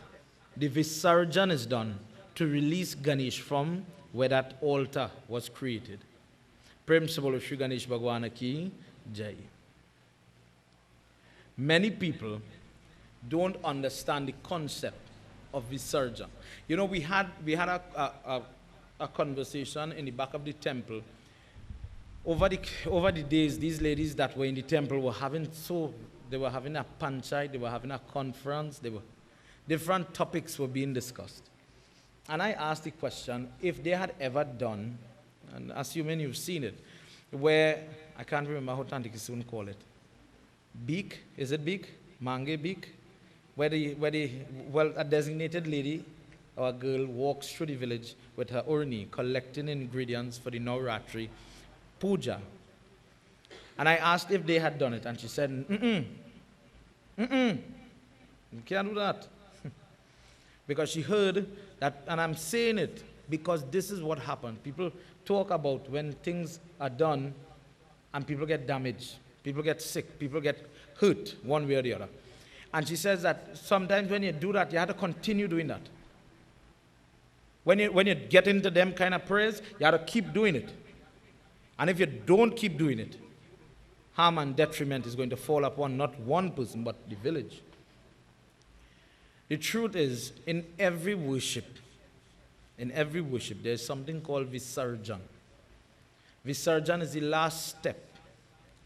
the Visarjan is done to release Ganesh from where that altar was created. Principle of Shri Ganesh Bhagwan ki jai. Many people don't understand the concept of Visarjan. You know, we had a conversation in the back of the temple. Over the days, these ladies that were in the temple were having a panchayat, they were having a conference, different topics were being discussed. And I asked the question, if they had ever done, and assuming you've seen it, where, I can't remember how Tanti Kisun call it, beak, is it beak? Mange beak? Where a designated lady or a girl walks through the village with her urni, collecting ingredients for the Navratri puja. And I asked if they had done it, and she said, you can't do that. Because she heard that, and I'm saying it because this is what happened. People talk about when things are done and people get damaged, people get sick, people get hurt one way or the other. And she says that sometimes when you do that, you have to continue doing that. When you get into them kind of prayers, you have to keep doing it. And if you don't keep doing it, harm and detriment is going to fall upon not one person, but the village. The truth is, in every worship, there's something called Visarjan. Visarjan is the last step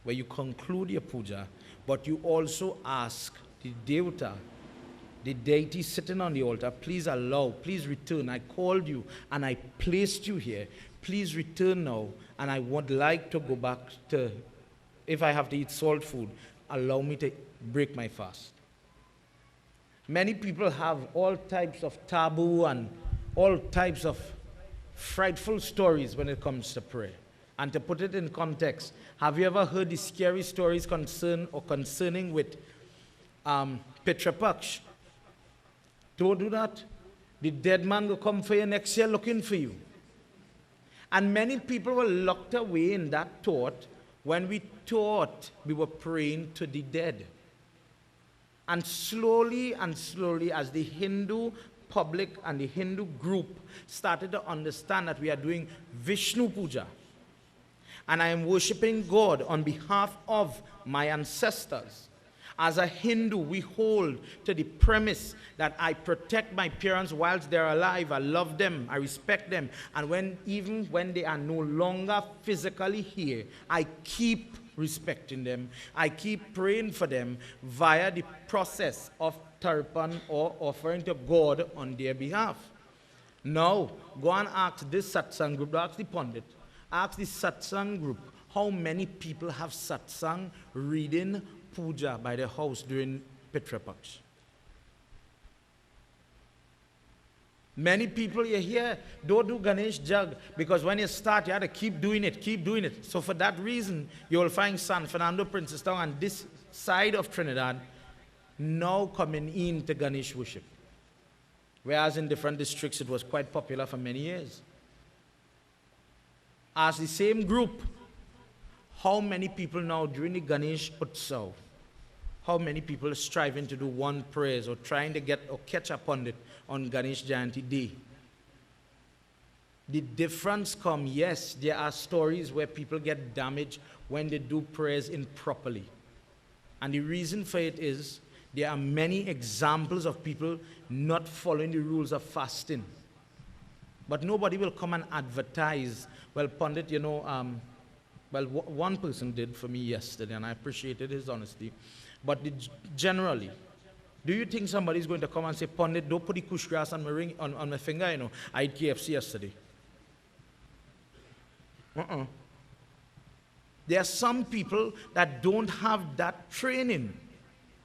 where you conclude your puja, but you also ask the Devata, the deity sitting on the altar, please return. I called you and I placed you here. Please return now, and I would like to go back to, if I have to eat salt food, allow me to break my fast. Many people have all types of taboo and all types of frightful stories when it comes to prayer. And to put it in context, have you ever heard the scary stories concerning with Pitra Paksh? Don't do that. The dead man will come for you next year looking for you. And many people were locked away in that thought when we thought we were praying to the dead. And slowly, as the Hindu public and the Hindu group started to understand that we are doing Vishnu Puja, and I am worshipping God on behalf of my ancestors. As a Hindu, we hold to the premise that I protect my parents whilst they're alive. I love them, I respect them. And even when they are no longer physically here, I keep respecting them. I keep praying for them via the process of tarpan or offering to God on their behalf. Now, go and ask this satsang group, ask the Pandit, ask the satsang group, how many people have satsang reading puja by their house during Pitra Paksh? Many people you hear don't do Ganesh jug because when you start, you have to keep doing it, keep doing it. So for that reason, you will find San Fernando, Princestown, and this side of Trinidad now coming into Ganesh worship. Whereas in different districts, it was quite popular for many years. As the same group, how many people now during the Ganesh Utsav, how many people are striving to do one prayers or trying to get or catch up on it on Ganesh Jayanti Day? The difference come, yes, there are stories where people get damaged when they do prayers improperly. And the reason for it is there are many examples of people not following the rules of fasting. But nobody will come and advertise, well, Pandit, you know, well, one person did for me yesterday, and I appreciated his honesty. But generally, do you think somebody's going to come and say, Pandit, don't put the kush grass on my ring, on my finger, you know, I ate KFC yesterday. There are some people that don't have that training,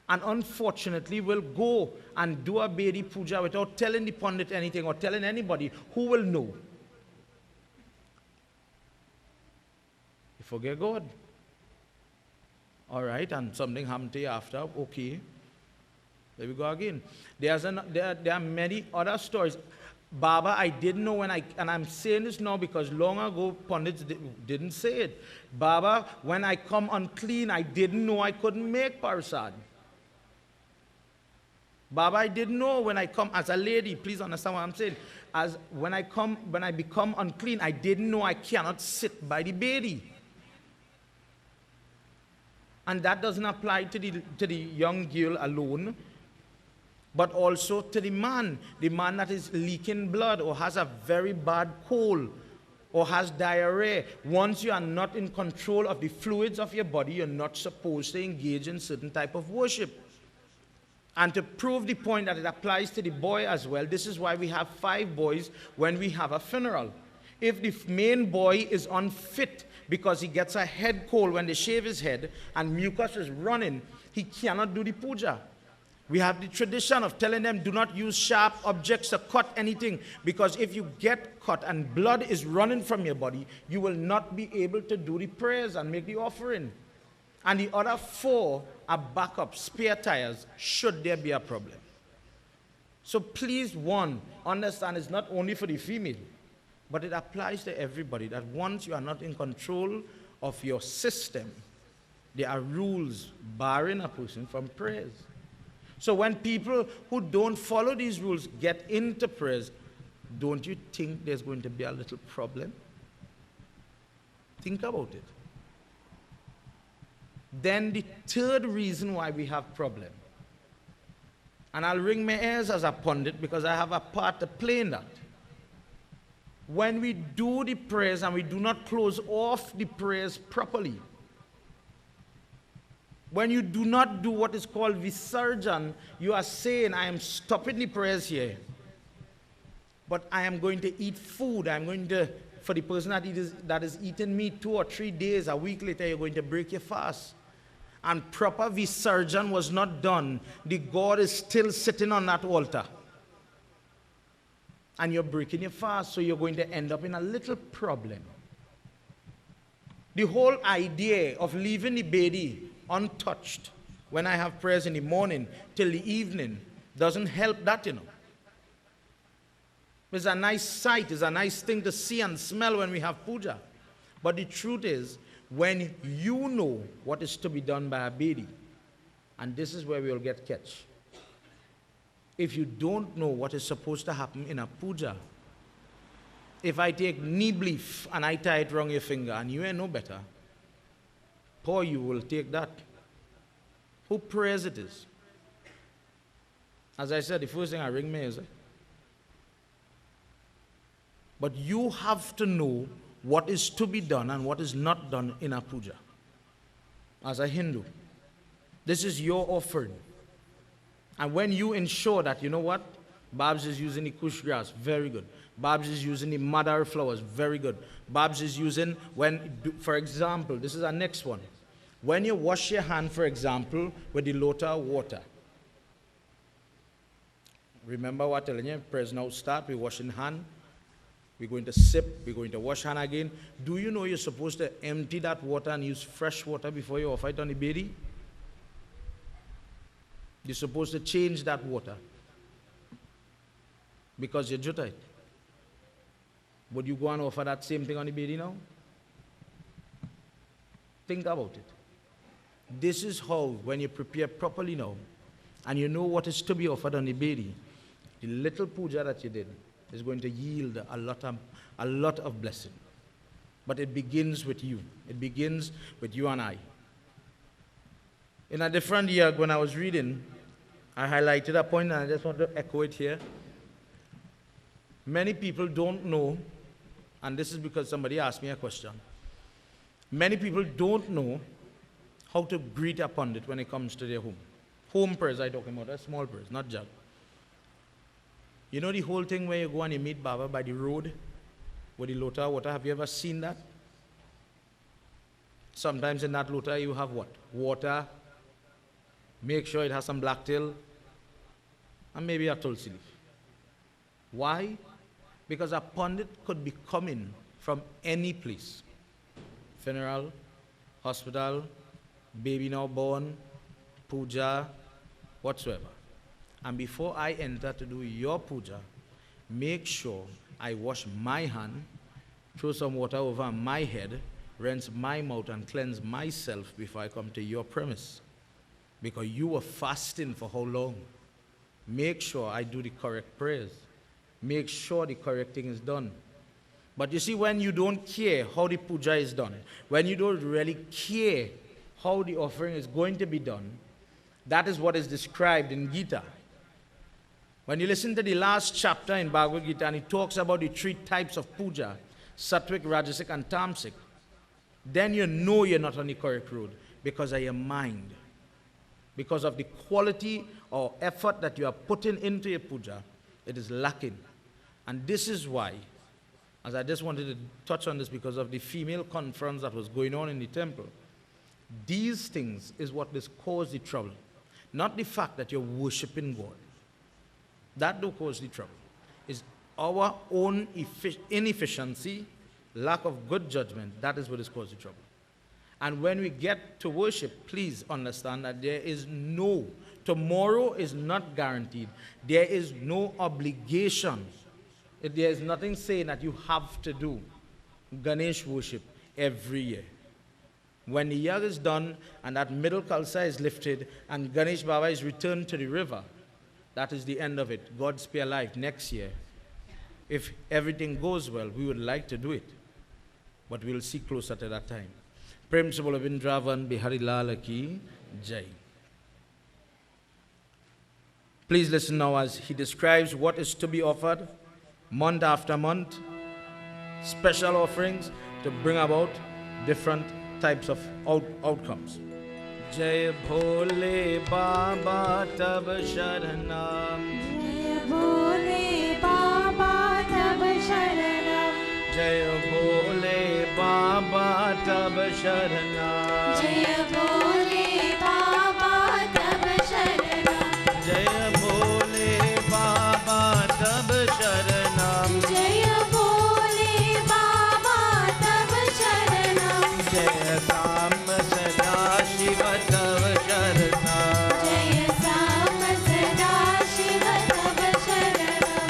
and unfortunately will go and do a Bedi Puja without telling the Pandit anything or telling anybody who will know. You forget God. All right, and something happened to you after, okay. There we go again. There are many other stories. Baba, I didn't know when and I'm saying this now because long ago Pandits didn't say it. Baba, when I come unclean, I didn't know I couldn't make Parsad. Baba, I didn't know when I come as a lady, please understand what I'm saying. As when I become unclean, I didn't know I cannot sit by the Bedi. And that doesn't apply to the young girl alone, but also to the man that is leaking blood or has a very bad cold or has diarrhea. Once you are not in control of the fluids of your body, you're not supposed to engage in certain type of worship. And to prove the point that it applies to the boy as well, this is why we have 5 boys when we have a funeral. If the main boy is unfit because he gets a head cold when they shave his head and mucus is running, he cannot do the puja. We have the tradition of telling them, do not use sharp objects to cut anything, because if you get cut and blood is running from your body, you will not be able to do the prayers and make the offering. And the other 4 are backup, spare tires, should there be a problem. So please, one, understand it's not only for the female, but it applies to everybody, that once you are not in control of your system, there are rules barring a person from prayers. So when people who don't follow these rules get into prayers, don't you think there's going to be a little problem? Think about it. Then the third reason why we have problem, and I'll wring my ears as a pundit because I have a part to play in that. When we do the prayers and we do not close off the prayers properly, when you do not do what is called Visarjan, you are saying, I am stopping the prayers here, but I am going to eat food. I'm going to, for the person that is eating meat 2 or 3 days, a week later, you're going to break your fast. And proper Visarjan was not done. The God is still sitting on that altar. And you're breaking your fast, so you're going to end up in a little problem. The whole idea of leaving the Bedi untouched when I have prayers in the morning till the evening doesn't help that, you know. It's a nice sight, it's a nice thing to see and smell when we have puja. But the truth is, when you know what is to be done by a Bedi, and this is where we will get catch. If you don't know what is supposed to happen in a puja, if I take knee leaf and I tie it around your finger and you ain't no better, poor you will take that. Who prayers it is? As I said, the first thing I ring me is, but you have to know what is to be done and what is not done in a puja. As a Hindu, this is your offering. And when you ensure that, you know what, Babs is using the kush grass, very good. Babs is using the madar flowers, very good. Babs is using, for example, this is our next one. When you wash your hand, for example, with the lota water, Remember what I'm telling you? Prayers now start. We're washing hand. We're going to sip. We're going to wash hand again. Do you know you're supposed to empty that water and use fresh water before you offer it on the bedi? You're supposed to change that water because you're jutite. Would you go and offer that same thing on the bedi now? Think about it. This is how, when you prepare properly now, and you know what is to be offered on the bedi, the little puja that you did is going to yield a lot of blessing. But it begins with you. It begins with you and I. In a different year, when I was reading, I highlighted a point and I just want to echo it here. Many people don't know, and this is because somebody asked me a question. Many people don't know how to greet a pundit when it comes to their home. Home prayers I'm talking about, small prayers, not jug. You know the whole thing where you go and you meet Baba by the road with the lota water? Have you ever seen that? Sometimes in that lota you have what? Water. Make sure it has some black tail and maybe a tulsi leaf. Why? Because a pundit could be coming from any place. Funeral, hospital, baby now born, puja, whatsoever. And before I enter to do your puja, make sure I wash my hand, throw some water over my head, rinse my mouth and cleanse myself before I come to your premise. Because you were fasting for how long? Make sure I do the correct prayers. Make sure the correct thing is done. But you see, when you don't care how the puja is done, when you don't really care how the offering is going to be done, that is what is described in Gita. When you listen to the last chapter in Bhagavad Gita, and it talks about the 3 types of puja, Sattvic, Rajasic, and Tamasic, then you know you're not on the correct road because of your mind. Because of the quality or effort that you are putting into your puja, it is lacking. And this is why, as I just wanted to touch on this because of the female conference that was going on in the temple, these things is what has caused the trouble. Not the fact that you're worshiping God. That don't cause the trouble. It's our own inefficiency, lack of good judgment, that is what has caused the trouble. And when we get to worship, please understand that there is no, tomorrow is not guaranteed. There is no obligation. There is nothing saying that you have to do Ganesh worship every year. When the year is done and that middle kalsa is lifted and Ganesh Baba is returned to the river, that is the end of it. God spare life next year. If everything goes well, we would like to do it. But we'll see closer to that time. Prem se bolo Vrindavan Bihari Lal ki Jai. Please listen now as he describes what is to be offered month after month. Special offerings to bring about different types of outcomes. Jai Bhole Baba Tab Sharanam. Jai Bhole Baba Tab Sharanam. Jai Bhole Baba Tab Sharanam. Jai Bhole Baba Tab Sharanam. Jai Bhole Baba Tab Sharanam. Jai Bhole Baba Tab Sharanam. Jai Sam Sada Shiva Tab Sharanam. Jai Sam Sada Shiva Tab Sharanam.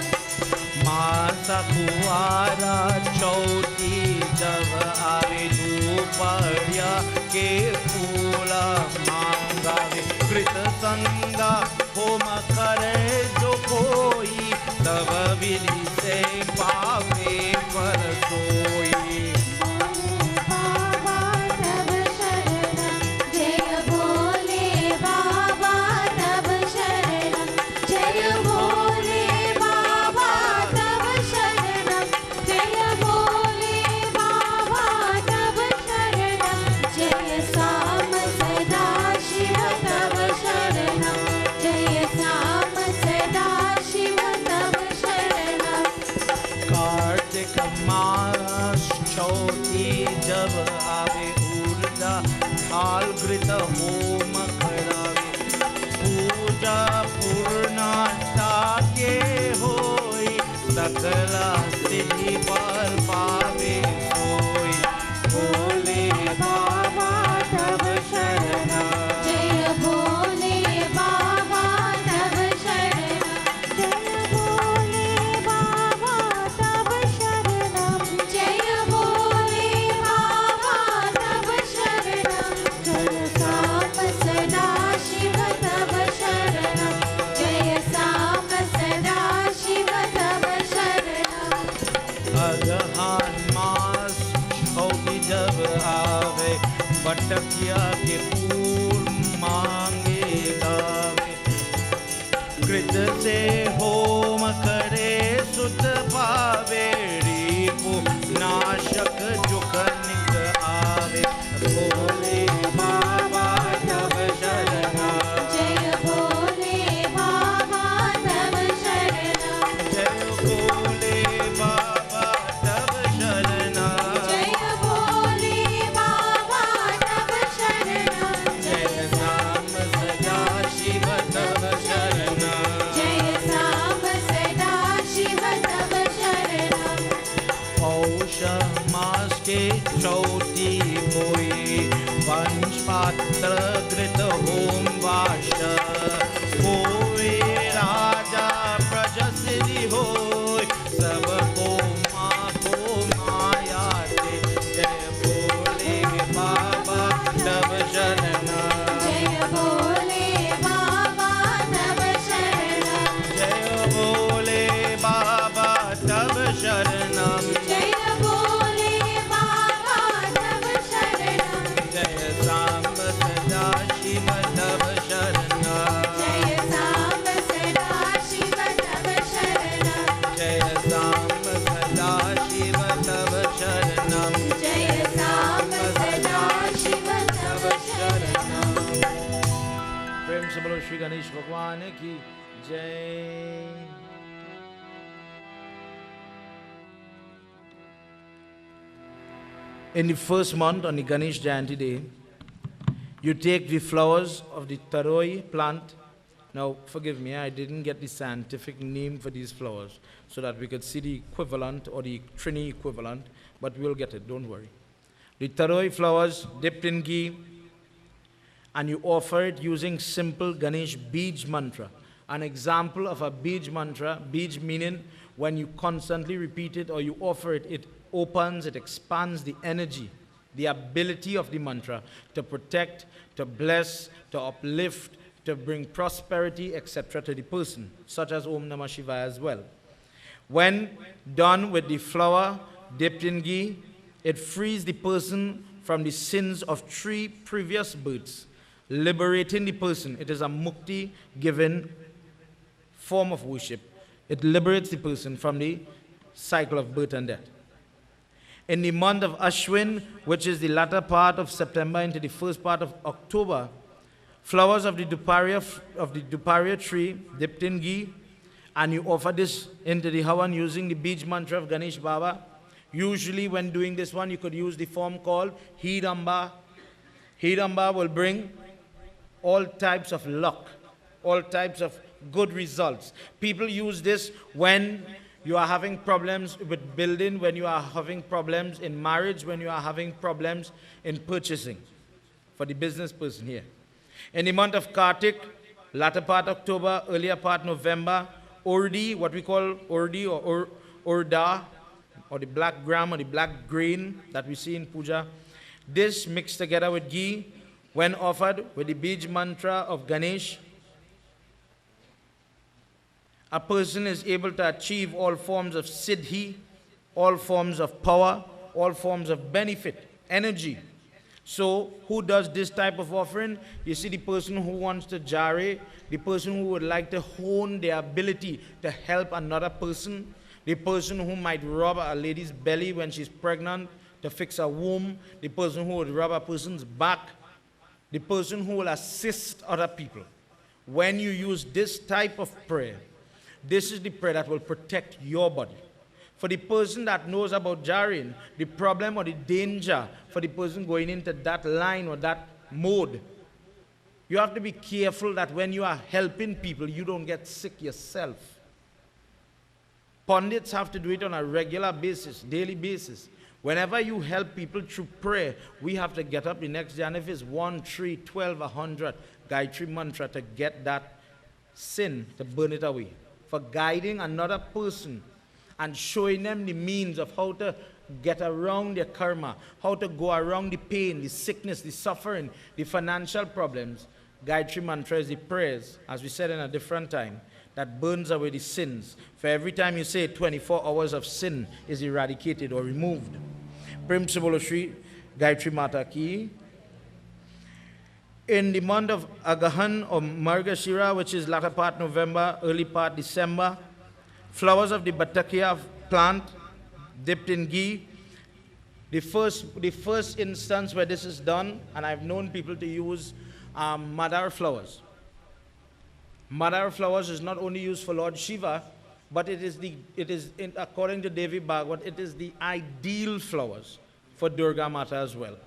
Masa Kuara Chauti Jab Aave Dupadya Ke Phoola Mangave Krita Sangha Homa Kare Jo Koi Tava Vidhi Se Paave Par Soi. Baba Tab Sharanam. Jai Bhole Baba Tab Sharanam. Jai Bhole Baba Tab Sharanam. Jai Bhole Baba Tab Sharanam. Jai Sam Sada Shiva Tab Sharanam. Jai Sam Sada Shiva Tab Sharanam. Kartik मास चौथी जब आवे ऊर्जा थाल घृत home करावे पूजा पूर्णता के मास के चौथी मोई पंचपात्र कृत होम वाश होवे राजा प्रजसिरी होय सबको माँ को माया दे जय बोले बाबा तब शरण जय बोले बाबा तब शरणम जय बोले बाबा तब शरणम जय बोले बाबा तब शरणम जय सांब सदा शिव तब शरणम जय सांब सदा शिव तब शरणम जय सांब सदा शिव तब शरणम जय सांब सदा शिव तब शरणम प्रेम से बोलो श्री गणेश भगवान की जय। In the first month, on the Ganesh Jayanti day, you take the flowers of the taroi plant. Now, forgive me, I didn't get the scientific name for these flowers so that we could see the equivalent or the Trini equivalent, but we'll get it, don't worry. The taroi flowers dipped in ghee, and you offer it using simple Ganesh Bij mantra. An example of a Bij mantra, Bij meaning when you constantly repeat it or you offer it, it opens, it expands the energy, the ability of the mantra to protect, to bless, to uplift, to bring prosperity, etc. to the person, such as Om Namah Shivaya as well. When done with the flower dipped in ghee, it frees the person from the sins of 3 previous births, liberating the person. It is a mukti given form of worship. It liberates the person from the cycle of birth and death. In the month of Ashwin, which is the latter part of September into the first part of October, flowers of the Duparia tree dipped in ghee, and you offer this into the Havan using the Bij mantra of Ganesh Baba. Usually when doing this one, you could use the form called Hidamba. Hidamba will bring all types of luck, all types of good results. People use this when you are having problems with building, when you are having problems in marriage, when you are having problems in purchasing, for the business person here. In the month of Kartik, latter part October, earlier part November, Urdi, what we call Urdi or Urda, or the black gram or the black grain that we see in puja, this mixed together with ghee, when offered with the Bij mantra of Ganesh, a person is able to achieve all forms of siddhi, all forms of power, all forms of benefit, energy. So, who does this type of offering? You see, the person who wants to jare, the person who would like to hone their ability to help another person, the person who might rub a lady's belly when she's pregnant to fix a womb, the person who would rub a person's back, the person who will assist other people. When you use this type of prayer, this is the prayer that will protect your body. For the person that knows about jarring, the problem or the danger for the person going into that line or that mode, you have to be careful that when you are helping people, you don't get sick yourself. Pundits have to do it on a regular basis, daily basis. Whenever you help people through prayer, we have to get up the next day, and if it's 1, 3, 12, 100, Gayatri mantra to get that sin, to burn it away. For guiding another person and showing them the means of how to get around their karma, how to go around the pain, the sickness, the suffering, the financial problems. Gayatri mantra is the prayers, as we said in a different time, that burns away the sins. For every time you say it, 24 hours of sin is eradicated or removed. Prem se bolo Shri Gayatri Mata ki. In the month of Agahan or Margashira, which is latter part November, early part December, flowers of the Batakia plant dipped in ghee. The first instance where this is done, and I've known people to use Madar flowers. Madar flowers is not only used for Lord Shiva, but according to Devi Bhagavad, it is the ideal flowers for Durga Mata as well.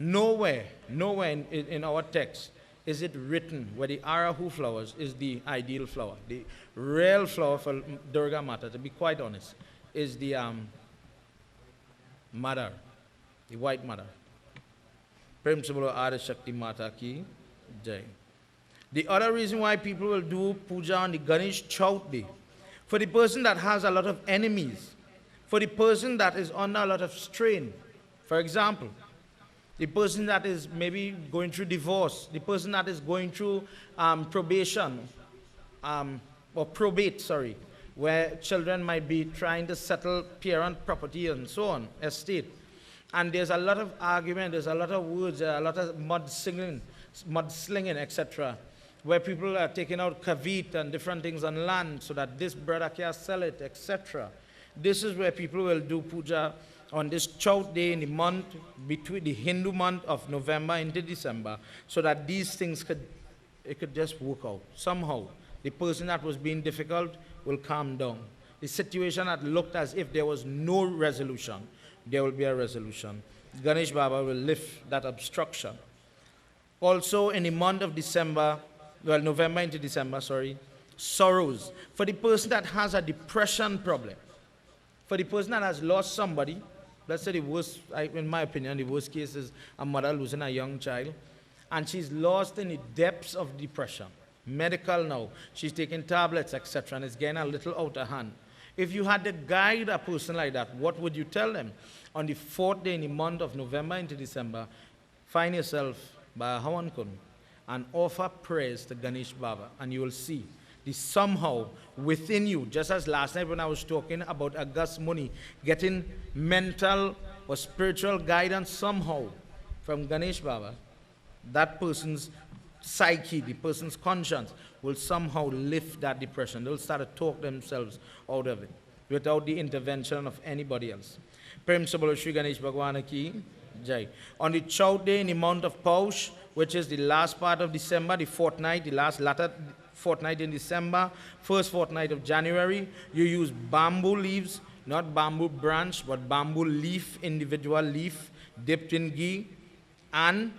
Nowhere in our text is it written where the Arahu flowers is the ideal flower. The real flower for Durga Mata, to be quite honest, is the mother, the white mother. Prem se bolo Adi Shakti Mata ki jai. The other reason why people will do puja on the Ganesh Chaut day, for the person that has a lot of enemies, for the person that is under a lot of strain. For example, the person that is maybe going through divorce, the person that is going through probation, or probate, sorry, where children might be trying to settle parent property and so on, estate. And there's a lot of argument, there's a lot of words, a lot of mudslinging, etc., where people are taking out kavit and different things on land so that this brother can sell it, etc. This is where people will do puja on this Chaut day in the month, between the Hindu month of November into December, so that these things could just work out. Somehow, the person that was being difficult will calm down. The situation that looked as if there was no resolution, there will be a resolution. Ganesh Baba will lift that obstruction. Also, in the month of December, well, November into December, sorry, sorrows. For the person that has a depression problem, for the person that has lost somebody, let's say the worst, in my opinion, the worst case is a mother losing a young child, and she's lost in the depths of depression. Medical now, she's taking tablets, etc., and it's getting a little out of hand. If you had to guide a person like that, what would you tell them? On the 4th day in the month of November into December, find yourself by a Hawan Kun and offer prayers to Ganesh Baba, and you will see the somehow within you, just as last night when I was talking about August Muni, getting mental or spiritual guidance somehow from Ganesh Baba, that person's psyche, the person's conscience will somehow lift that depression. They'll start to talk themselves out of it without the intervention of anybody else. Prem se bolo Shri Ganesh Bhagwan ki jai. On the Chaut day in the month of Paush, which is the last part of December, the fortnight, the last latter fortnight in December, first fortnight of January, you use bamboo leaves, not bamboo branch, but bamboo leaf, individual leaf, dipped in ghee. And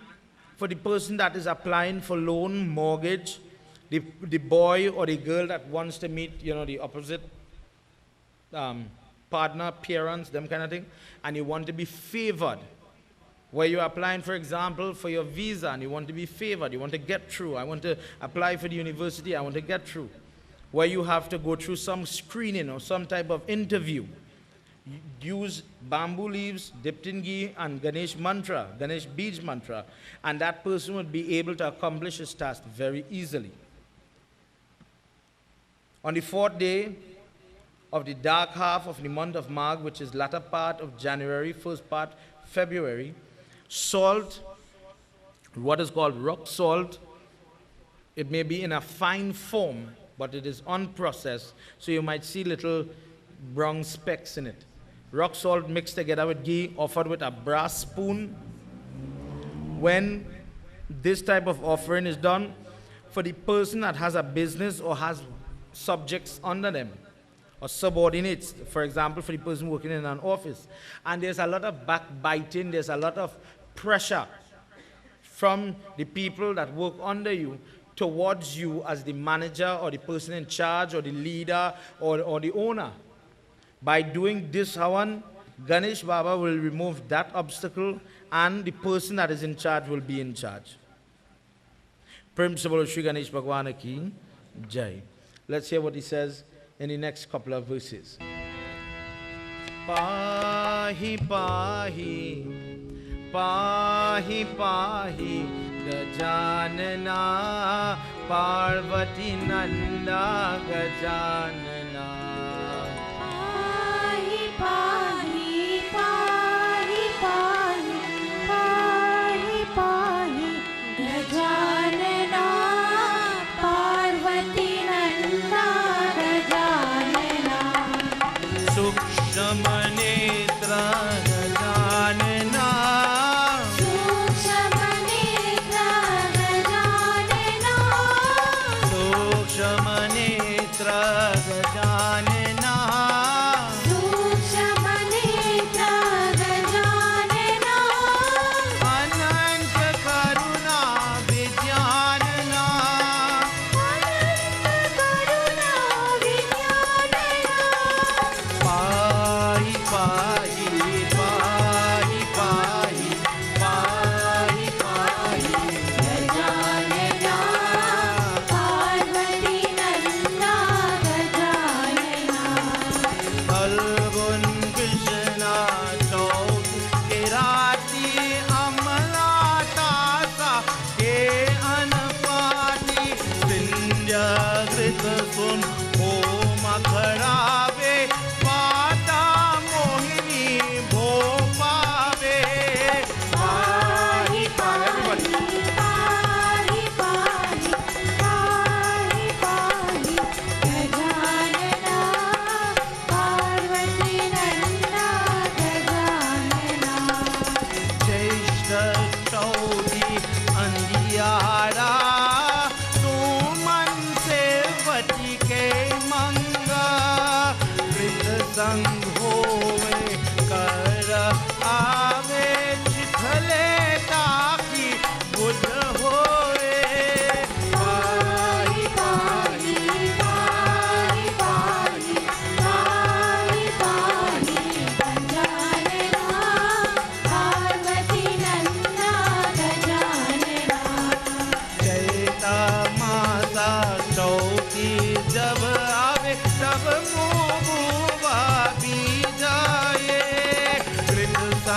for the person that is applying for loan, mortgage, the boy or the girl that wants to meet, the opposite partner, parents, them kind of thing, and you want to be favored, where you're applying, for example, for your visa, and you want to be favored, you want to get through. I want to apply for the university, I want to get through. Where you have to go through some screening or some type of interview. Use bamboo leaves dipped in ghee and Ganesh mantra, Ganesh Bij mantra, and that person would be able to accomplish his task very easily. On the 4th day of the dark half of the month of Magh, which is latter part of January, first part February, salt, what is called rock salt, it may be in a fine form, but it is unprocessed, so you might see little brown specks in it. Rock salt mixed together with ghee, offered with a brass spoon. When this type of offering is done, for the person that has a business or has subjects under them, or subordinates, for example, for the person working in an office, and there's a lot of backbiting, there's a lot of pressure from the people that work under you towards you as the manager or the person in charge or the leader or the owner. By doing this Hawan, Ganesh Baba will remove that obstacle and the person that is in charge will be in charge. Prem se bolo Shri Ganesh Bhagwan ki jai. Let's hear what he says in the next couple of verses. Pahi pahi, pahi pahi, Gajanana, Parvati Nanda Gajanana. Pahi, pahi, pahi, pahi, pahi, Gajanana, Parvati Nanda Gajanana. Sukshma netra Gajanana, Sukshma netra Gajanana, Sukshma netra Gajanana.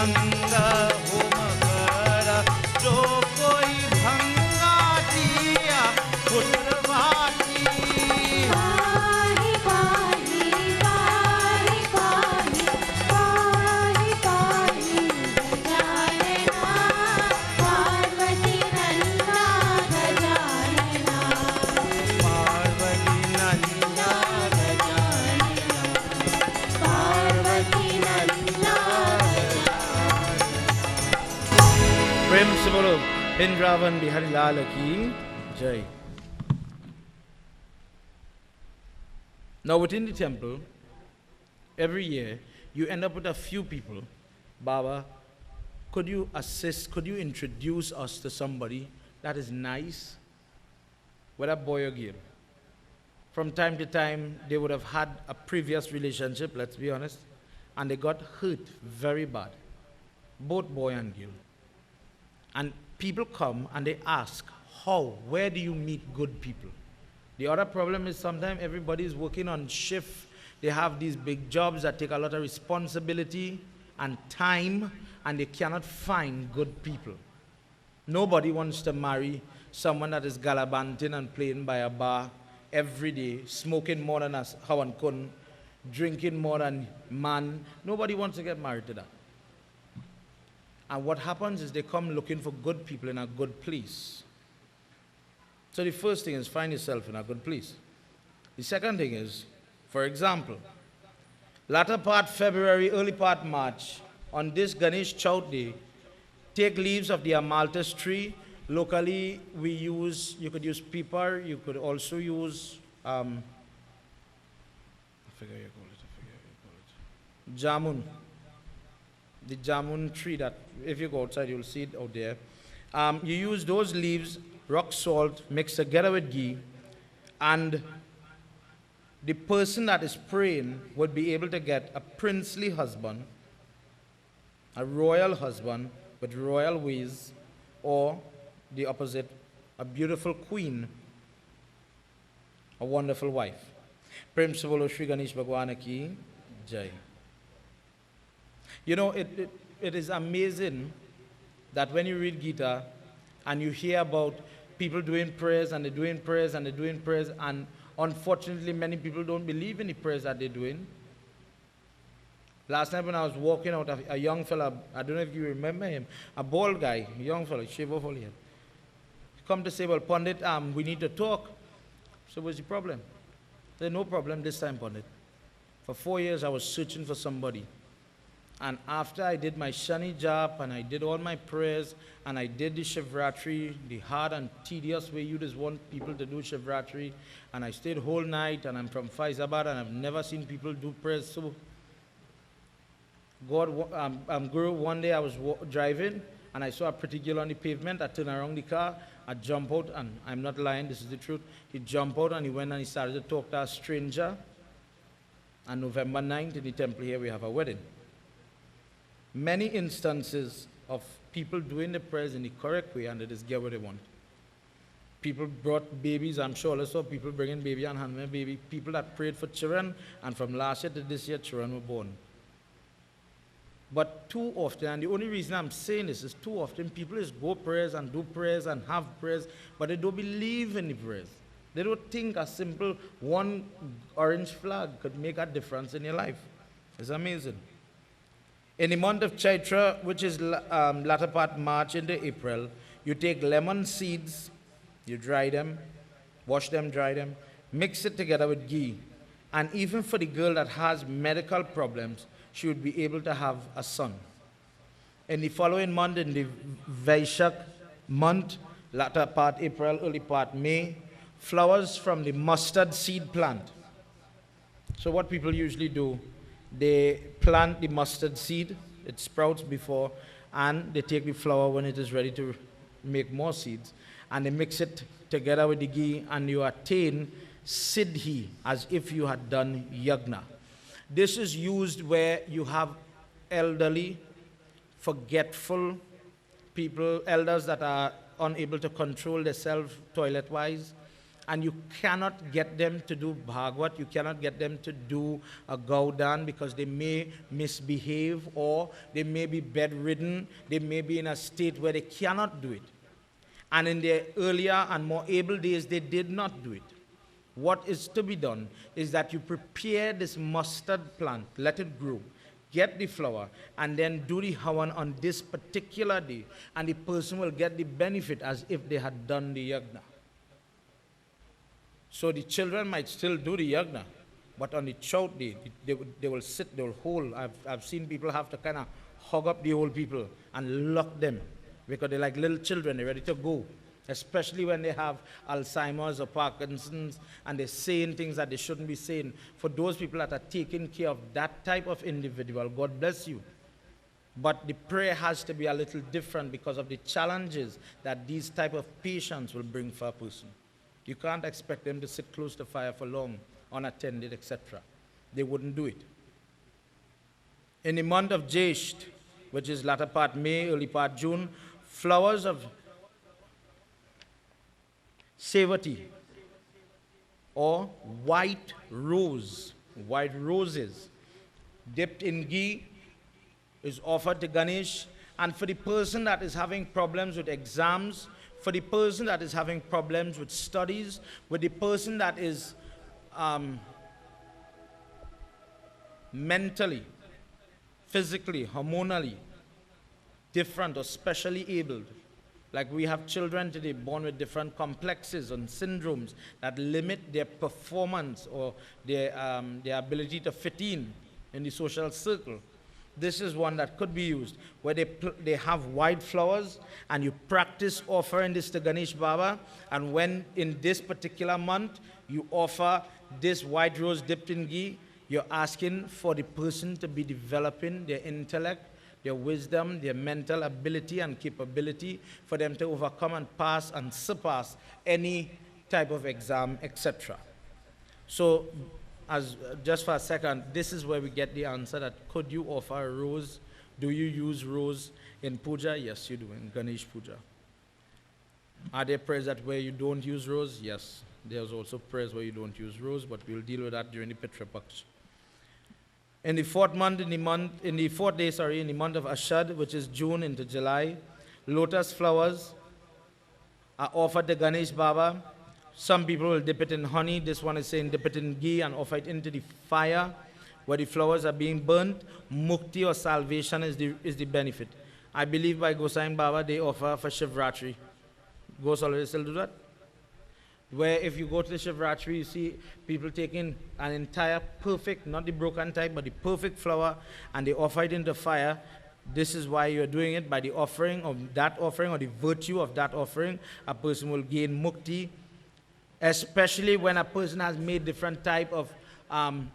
Nand home कर, जो कोई भंगा दिया पुत्रवाती। पाहि पाहि पाहि पाहि पाहि पाहि गजानना पार्वती नंदा गजानना पार्वती नंदा गजानना पार्वती नंदा प्रेम से बोलो वृंदावन बिहारी लाल की जय। Now within the temple, every year, you end up with a few people. Baba, could you assist, could you introduce us to somebody that is nice, whether boy or girl? From time to time, they would have had a previous relationship, let's be honest, and they got hurt very bad, both boy and girl. And people come and they ask, how, where do you meet good people? The other problem is sometimes everybody is working on shift. They have these big jobs that take a lot of responsibility and time, and they cannot find good people. Nobody wants to marry someone that is gallivanting and playing by a bar every day, smoking more than us, how and kun, drinking more than man. Nobody wants to get married to that. And what happens is they come looking for good people in a good place. So the first thing is find yourself in a good place. The second thing is, for example, latter part February, early part March, on this Ganesh Chaut day, take leaves of the amalthus tree. Locally, we use, you could use pepper, you could also use, I forget what you call it, jamun. The jamun tree that, if you go outside, you'll see it out there. You use those leaves, rock salt, mixed together with ghee, and the person that is praying would be able to get a princely husband, a royal husband with royal ways, or the opposite, a beautiful queen, a wonderful wife. Prem se bolo Shri Ganesh Bhagwan ki jai. You know, it is amazing that when you read Gita and you hear about people doing prayers and they're doing prayers and they're doing prayers, and unfortunately many people don't believe in the prayers that they're doing. Last night when I was walking out, a young fella, I don't know if you remember him, a bald guy, a young fella, shave off all here, come to say, well, Pandit, we need to talk. So what's the problem? I said, no problem this time, Pandit. For 4 years I was searching for somebody. And after I did my Shani Jap and I did all my prayers and I did the Shivratri, the hard and tedious way you just want people to do Shivratri, and I stayed whole night, and I'm from Faizabad and I've never seen people do prayers. So God, Guru, one day I was driving and I saw a pretty girl on the pavement. I turned around the car, I jumped out, and I'm not lying, this is the truth. He jumped out and he went and he started to talk to a stranger. And November 9th in the temple here we have a wedding. Many instances of people doing the prayers in the correct way and they just get what they want. People brought babies, I'm sure also people bringing baby and handmade baby. People that prayed for children, and from last year to this year, children were born. But too often, and the only reason I'm saying this is too often people just go prayers and do prayers and have prayers, but they don't believe in the prayers. They don't think a simple one orange flag could make a difference in your life. It's amazing. In the month of Chaitra, which is latter part March into April, you take lemon seeds, you dry them, wash them, dry them, mix it together with ghee. And even for the girl that has medical problems, she would be able to have a son. In the following month, in the Vaishak month, latter part April, early part May, flowers from the mustard seed plant. So what people usually do, they plant the mustard seed, it sprouts before, and they take the flower when it is ready to make more seeds, and they mix it together with the ghee, and you attain siddhi, as if you had done yagna. This is used where you have elderly, forgetful people, elders that are unable to control themselves toilet-wise, And you cannot get them to do Bhagavad, you cannot get them to do a Gaudan because they may misbehave or they may be bedridden, they may be in a state where they cannot do it. And in their earlier and more able days, they did not do it. What is to be done is that you prepare this mustard plant, let it grow, get the flower, and then do the Havan on this particular day, and the person will get the benefit as if they had done the Yagna. So the children might still do the Yagna, but on the Chout day, they will sit, they will hold. I've seen people have to kind of hug up the old people and lock them because they're like little children, they're ready to go. Especially when they have Alzheimer's or Parkinson's and they're saying things that they shouldn't be saying. For those people that are taking care of that type of individual, God bless you. But the prayer has to be a little different because of the challenges that these type of patients will bring for a person. You can't expect them to sit close to fire for long, unattended, etc. They wouldn't do it. In the month of Jesht, which is latter part May, early part June, flowers of Sevati or white roses dipped in ghee is offered to Ganesh. And for the person that is having problems with exams, for the person that is having problems with studies, with the person that is mentally, physically, hormonally different or specially abled. Like we have children today born with different complexes and syndromes that limit their performance or their ability to fit in the social circle. This is one that could be used, where they have white flowers and you practice offering this to Ganesh Baba, and when in this particular month you offer this white rose dipped in ghee, you're asking for the person to be developing their intellect, their wisdom, their mental ability and capability for them to overcome and pass and surpass any type of exam, etc. So, just for a second, this is where we get the answer that could you offer a rose? Do you use rose in puja? Yes, you do, in Ganesh puja. Are there prayers that where you don't use rose? Yes. There's also prayers where you don't use rose, but we'll deal with that during the Pitra Paksh. In the fourth day, in the month of Ashad, which is June into July, lotus flowers are offered to Ganesh Baba. Some people will dip it in honey. This one is saying dip it in ghee and offer it into the fire where the flowers are being burnt. Mukti or salvation is the benefit. I believe by Gosain Baba they offer for Shivratri. Gosal still do that? Where if you go to the Shivratri, you see people taking an entire perfect, not the broken type, but the perfect flower, and they offer it in the fire. This is why you're doing it. By the offering of that offering or the virtue of that offering, a person will gain mukti, especially when a person has made different type of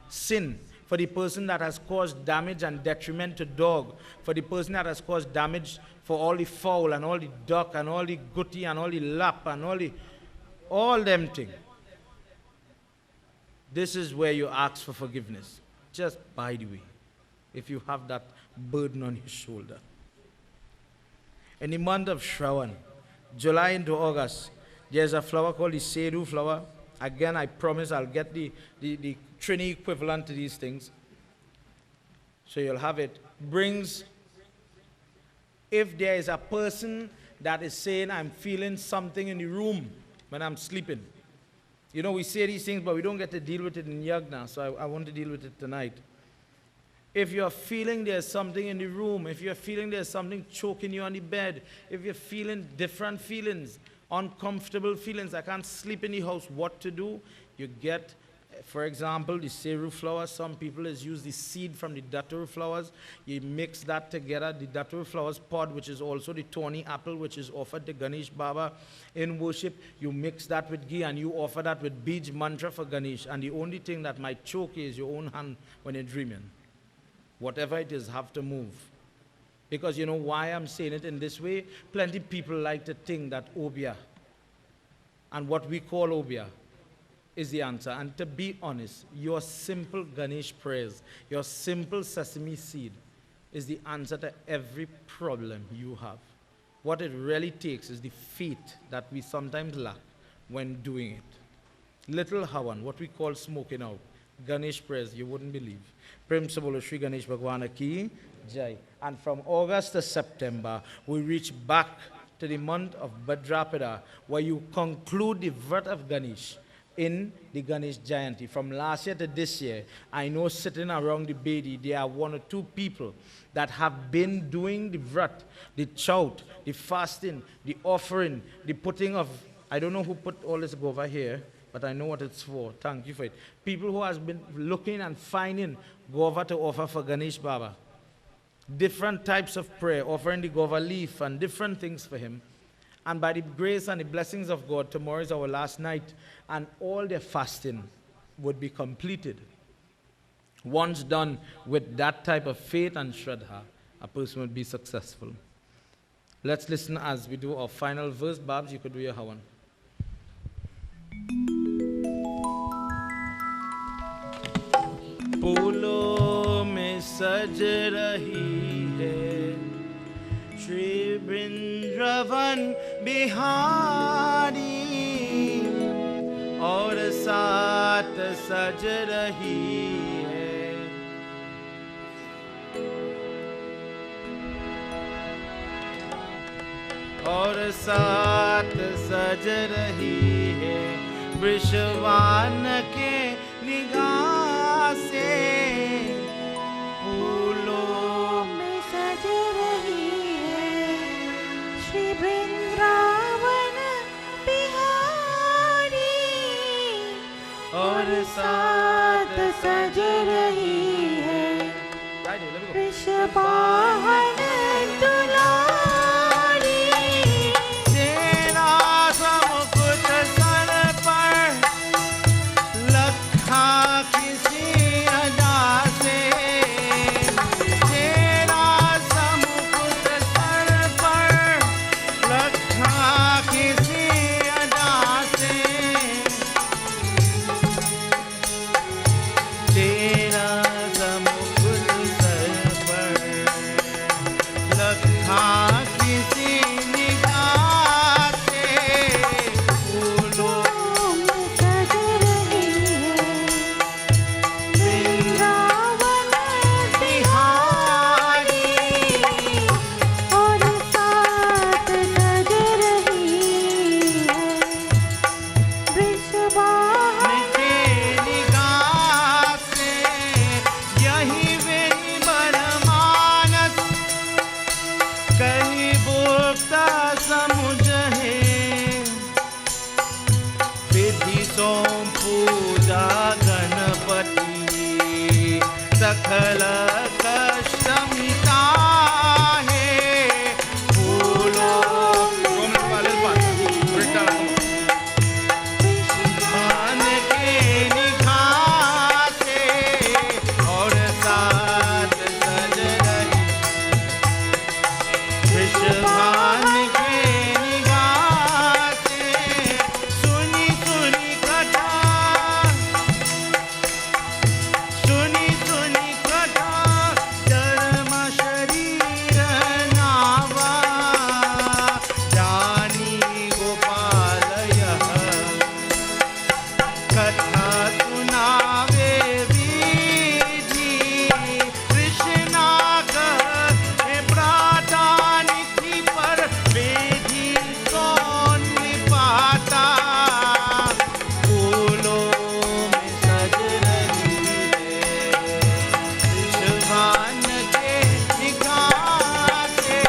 sin. For the person that has caused damage and detriment to dog, for the person that has caused damage for all the fowl and all the duck and all the gutti and all the lap and all them things. This is where you ask for forgiveness. Just by the way, if you have that burden on your shoulder. In the month of Shravan, July into August, there's a flower called the Seru flower. Again, I promise I'll get the Trini equivalent to these things. So you'll have it. Brings, if there is a person that is saying, I'm feeling something in the room when I'm sleeping. You know, we say these things, but we don't get to deal with it in Yagna, so I want to deal with it tonight. If you're feeling there's something in the room, if you're feeling there's something choking you on the bed, if you're feeling different feelings, uncomfortable feelings, I can't sleep in the house, what to do? You get, for example, the Seru flower. Some people use the seed from the Datur flowers. You mix that together, the Datur flowers pod, which is also the thorny apple, which is offered to Ganesh Baba in worship. You mix that with ghee and you offer that with Bij mantra for Ganesh. And the only thing that might choke you is your own hand when you're dreaming. Whatever it is, have to move. Because you know why I'm saying it in this way? Plenty of people like to think that Obia and what we call Obia is the answer. And to be honest, your simple Ganesh prayers, your simple sesame seed is the answer to every problem you have. What it really takes is the faith that we sometimes lack when doing it. Little Havan, what we call smoking out. Ganesh prayers, you wouldn't believe. Prem se bolo Shri Ganesh Bhagwan ki jai. And from August to September, we reach back to the month of Bhadrapada, where you conclude the Vrat of Ganesh in the Ganesh Jayanti. From last year to this year, I know sitting around the Bedi, there are 1 or 2 people that have been doing the Vrat, the chout, the fasting, the offering, the putting of, I don't know who put all this over here, but I know what it's for. Thank you for it. People who has been looking and finding Gova to offer for Ganesh Baba. Different types of prayer, offering the Gova leaf and different things for him. And by the grace and the blessings of God, tomorrow is our last night, and all their fasting would be completed. Once done with that type of faith and Shraddha, a person would be successful. Let's listen as we do our final verse. Babs, you could do your Havan. फूलों में सज रही है श्री वृंदावन बिहारी और साथ सज रही है और साथ सज रही है वृषवान के निगाह से फूलों में सज रही है श्री वृंदावन बिहारी और साथ सज रही है वृषवाहन दुलारी तेरा सब कुछ सर पर लखा किसी अदा से तेरा सब कुछ सर पर लखा किसी अदा से तेरा सब कुछ सर पर लखा किसी निगाह से फूलों में सज रही है वृंदावन बिहारी और साथ सज रही है वृषवाहन के निगाह से यही वेणी मनमानस कहीं भोक्ता समुझ है विधि सोम पूजा गणपति सकल कष्ट मिटा है फूलों मान के निगाह से और साथ सज रही विश्वान के निगाह से सुनी सुनी कथा धर्म शरीर नावा जानी गोपाल यह कथा सुनावे विधि कृष्णा कहे प्राता निधि पर विधि कौन निपाता फूलों में सज रही है विश्वान के निगाह से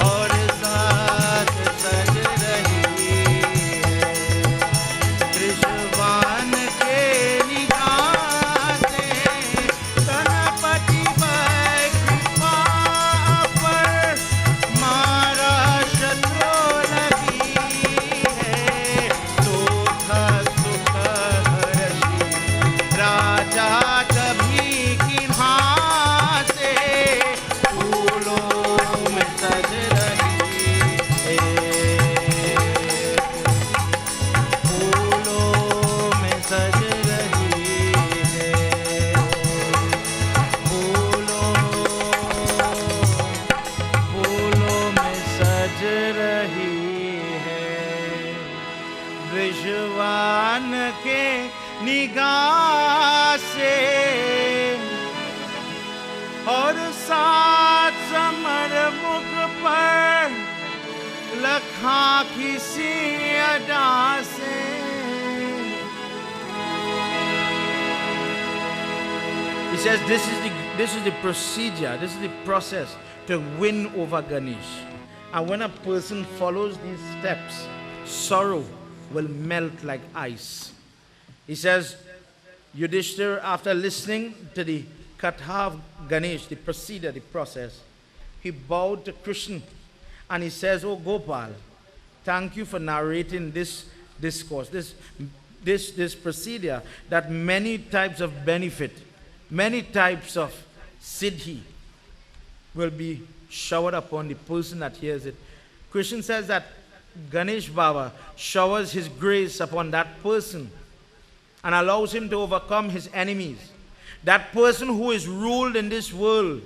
और साथ सज रही है कृष्णवान के निगाह से गणपति पर कृपा पर मारा शत्रु लगी है सुख सुख हर्षी राजा कभी किन्हा से फूलों में सज रही है फूलों में सज रही है फूलों में सज रही है विश्वान के निगाह से और सात समर मुख पर लखा किसी अदा से। He says this is the procedure, this is the process to win over Ganesh. And when a person follows these steps, sorrow will melt like ice. He says, Yudhishthira, after listening to the Katha of Ganesh, the procedure, the process, he bowed to Krishna and he says, "Oh Gopal, thank you for narrating this discourse, this procedure, that many types of benefit, many types of siddhi will be showered upon the person that hears it." Krishna says that Ganesh Baba showers his grace upon that person and allows him to overcome his enemies. That person who is ruled in this world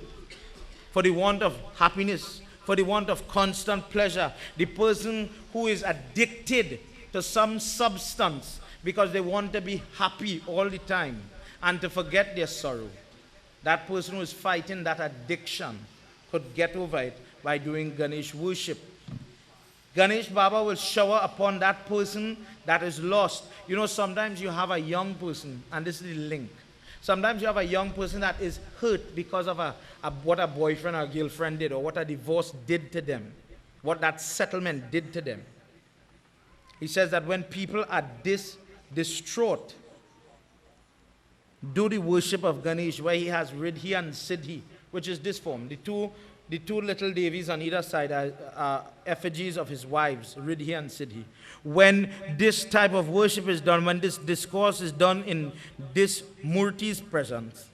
for the want of happiness, for the want of constant pleasure, the person who is addicted to some substance because they want to be happy all the time and to forget their sorrow. That person who is fighting that addiction could get over it by doing Ganesh worship. Ganesh Baba will shower upon that person that is lost. You know, sometimes you have a young person, and this is the link. Sometimes you have a young person that is hurt because of what a boyfriend or girlfriend did, or what a divorce did to them, what that settlement did to them. He says that when people are distraught, do the worship of Ganesh, where he has Riddhi and Siddhi, which is this form. The two little Devis on either side are effigies of his wives, Riddhi and Siddhi. When this type of worship is done, when this discourse is done in this Murti's presence,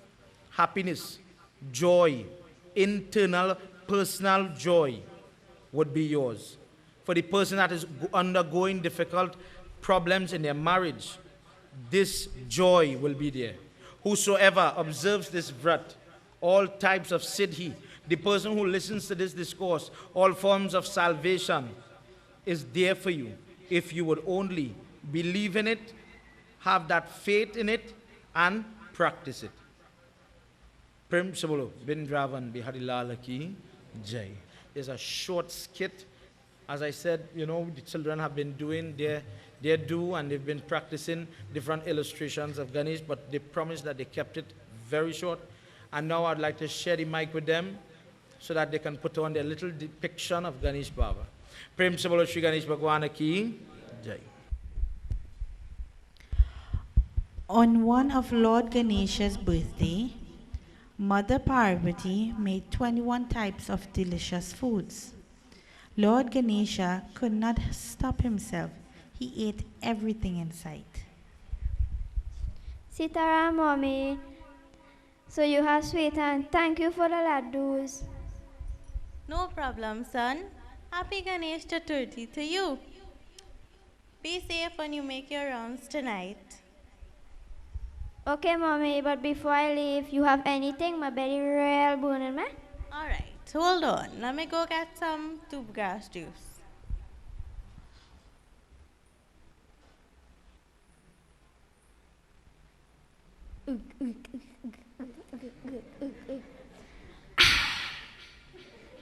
happiness, joy, internal, personal joy would be yours. For the person that is undergoing difficult problems in their marriage, this joy will be there. Whosoever observes this vrat, all types of siddhi, the person who listens to this discourse, all forms of salvation is there for you if you would only believe in it, have that faith in it, and practice it. Prem Sabolo, Bindravan Biharilala ki Jai. There's a short skit. As I said, you know, the children have been doing their due, and they've been practicing different illustrations of Ganesh, but they promised that they kept it very short. And now I'd like to share the mic with them so that they can put on their little depiction of Ganesh Baba. Prem se bolo Shri Ganesh Bhagwan ki Jai. On one of Lord Ganesha's birthday, Mother Parvati made 21 types of delicious foods. Lord Ganesha could not stop himself. He ate everything in sight. Sitaram, Mommy. So you have sweet, and thank you for the laddus. No problem, son. Happy Ganesh Chaturthi to you. Be safe when you make your rounds tonight. Okay, Mommy, but before I leave, you have anything? My belly real burning, man. All right, hold on. Let me go get some tubgrass juice.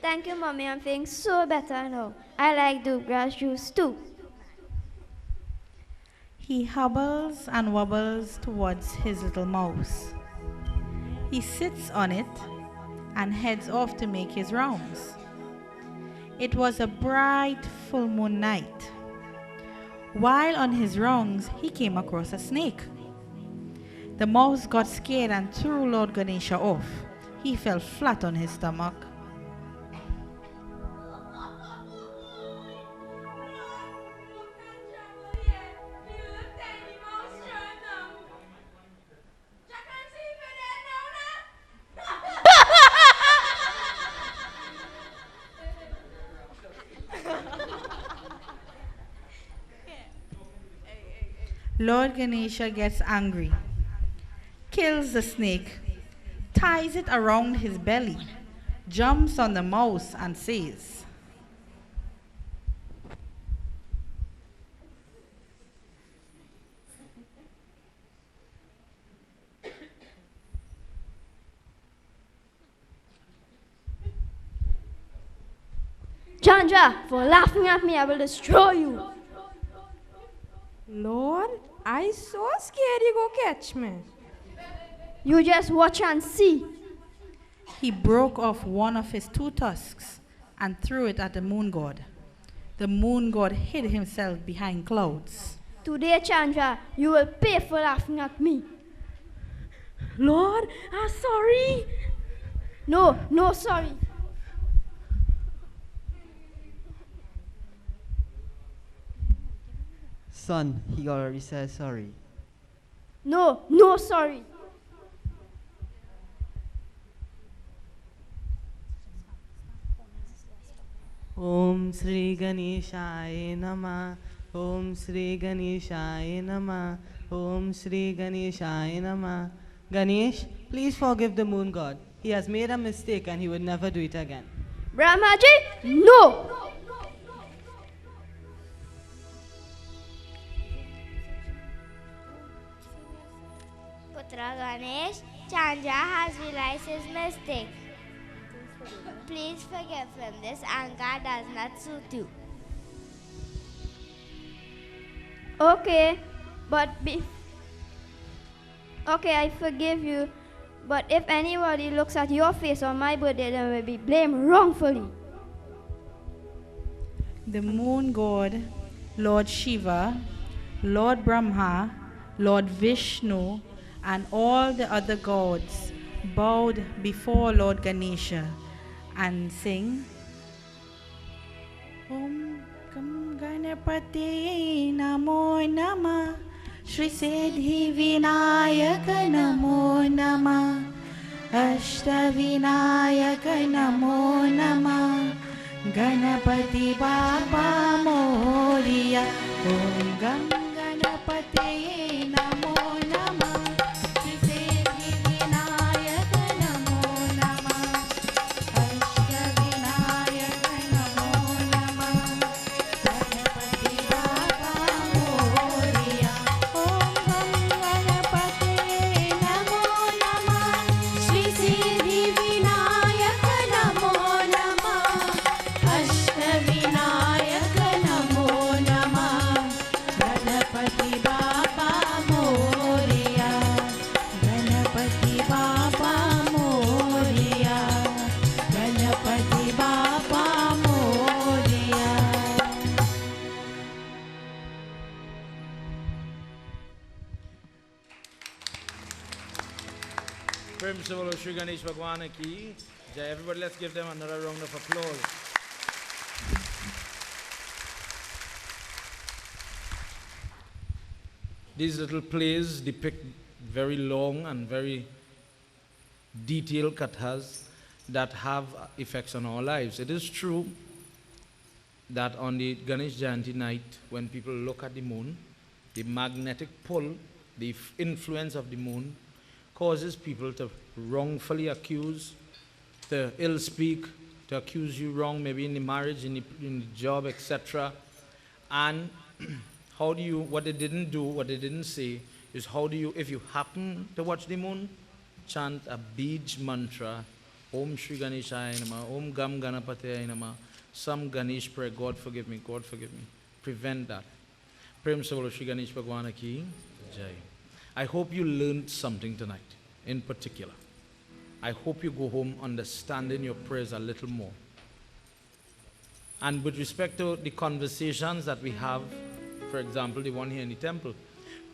Thank you, Mommy. I'm feeling so better now. I like doobgrass juice too. He hobbles and wobbles towards his little mouse. He sits on it and heads off to make his rounds. It was a bright full moon night. While on his rounds, he came across a snake. The mouse got scared and threw Lord Ganesha off. He fell flat on his stomach. Lord Ganesha gets angry, kills the snake, ties it around his belly, jumps on the mouse and says, Chandra, for laughing at me, I will destroy you. Lord, I so scared you go catch me. You just watch and see. He broke off one of his 2 tusks and threw it at the moon god. The moon god hid himself behind clouds. Today, Chandra, you will pay for laughing at me. Lord, I'm sorry. No, sorry. Son, he already said sorry. No, sorry. Om Sri Ganeshaya Namah. Om Sri Ganeshaya Namah. Om Sri Ganeshaya Namah. Ganesh, please forgive the moon god. He has made a mistake and he would never do it again. Brahmaji, no. Putra Ganesh, Chandra has realized his mistake. Please forgive him. This anger does not suit you. Okay, okay, I forgive you. But if anybody looks at your face on my birthday, then will be blamed wrongfully. The moon god, Lord Shiva, Lord Brahma, Lord Vishnu, and all the other gods bowed before Lord Ganesha and sing, Om Gam Ganapati Namo Nama, Shri Siddhi Vinayaka Namo Nama, Ashta Vinayaka Namo Nama, Ganapati Baba Moria, Om Gam Ganapati Namo Nama, Shri Siddhi Vinayaka Namo Nama, Ashta Vinayaka Namo Nama, Ganapati Baba Moria, Om Gam Ganapati Namo Nama, Shri Siddhi Vinayaka Namo Nama, Ashta Vinayaka Namo Nama, Ganapati Baba Moria, Ganapati Baba Moria, Ganapati Baba Moria. Prem se bolo Shri Ganesh Bhagwan ki jai. Everybody, let's give them another round of applause. These little plays depict very long and very detailed kathas that have effects on our lives. It is true that on the Ganesh Jayanti night, when people look at the moon, the magnetic pull, the influence of the moon causes people to wrongfully accuse, to ill speak, to accuse you wrong, maybe in the marriage, in the job, etc. And how do you, what they didn't do, what they didn't say, is how do you, if you happen to watch the moon, chant a Bij mantra, Om Shri Ganeshaya Namah, Om Gam Ganapataya Namah, some Ganesh prayer, God forgive me, God forgive me. Prevent that. Prem se bolo Shri Ganesh Bhagwan ki jai. I hope you learned something tonight, in particular. I hope you go home understanding your prayers a little more. And with respect to the conversations that we have, for example, the one here in the temple,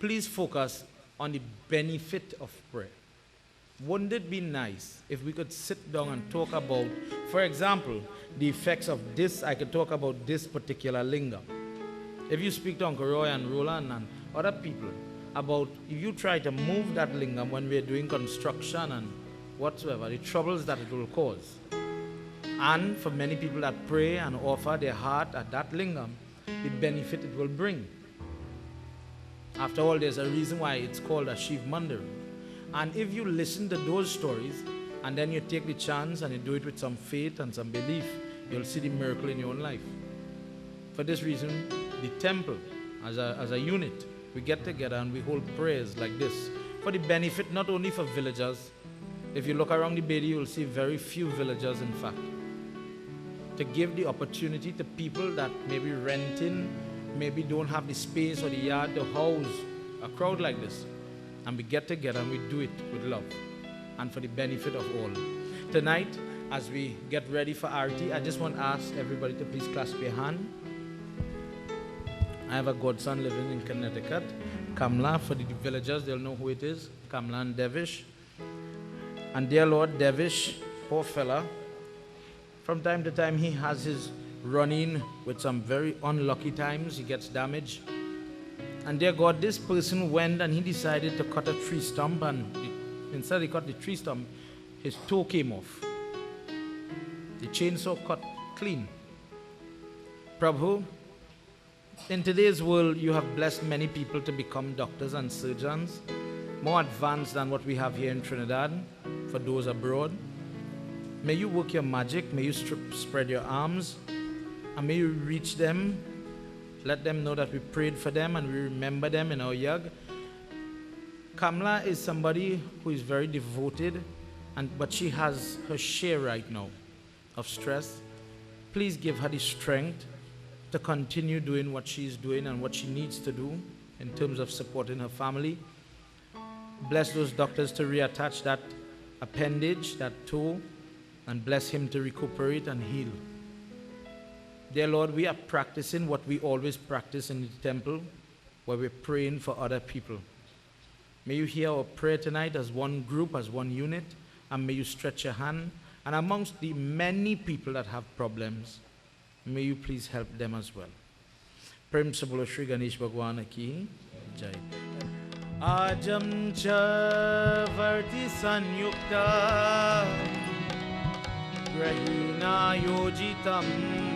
please focus on the benefit of prayer. Wouldn't it be nice if we could sit down and talk about, for example, the effects of this? I could talk about this particular lingam. If you speak to Uncle Roy and Roland and other people about if you try to move that lingam when we're doing construction and whatsoever, the troubles that it will cause. And for many people that pray and offer their heart at that lingam, the benefit it will bring. After all, there's a reason why it's called a Shiv Mandir. And if you listen to those stories and then you take the chance and you do it with some faith and some belief, you'll see the miracle in your own life. For this reason, the temple, as a unit, we get together and we hold prayers like this for the benefit not only for villagers. If you look around the Bedi, you will see very few villagers, in fact. to give the opportunity to people that maybe renting, maybe don't have the space or the yard to house a crowd like this. And we get together and we do it with love and for the benefit of all. Tonight, as we get ready for Arti, I just want to ask everybody to please clasp your hand. I have a godson living in Connecticut, Kamla. For the villagers, they'll know who it is, Kamla and Devish. And dear Lord, Devish, poor fella, from time to time he has his run-in with some very unlucky times. He gets damaged. And dear God, this person went and he decided to cut a tree stump, and instead he cut the tree stump, his toe came off. The chainsaw cut clean. Prabhu, in today's world, you have blessed many people to become doctors and surgeons, more advanced than what we have here in Trinidad, for those abroad. May you work your magic, may you spread your arms, and may you reach them. Let them know that we prayed for them and we remember them in our yag. Kamla is somebody who is very devoted, but she has her share right now of stress. Please give her the strength to continue doing what she's doing and what she needs to do in terms of supporting her family. Bless those doctors to reattach that appendage, that toe, and bless him to recuperate and heal. Dear Lord, we are practicing what we always practice in the temple, where we're praying for other people. May you hear our prayer tonight as one group, as one unit, and may you stretch your hand. And amongst the many people that have problems, may you please help them as well. Prem se bolo Shri Ganesh Bhagwan ki jai. Ajam cha varti sanyukta grahina yojitam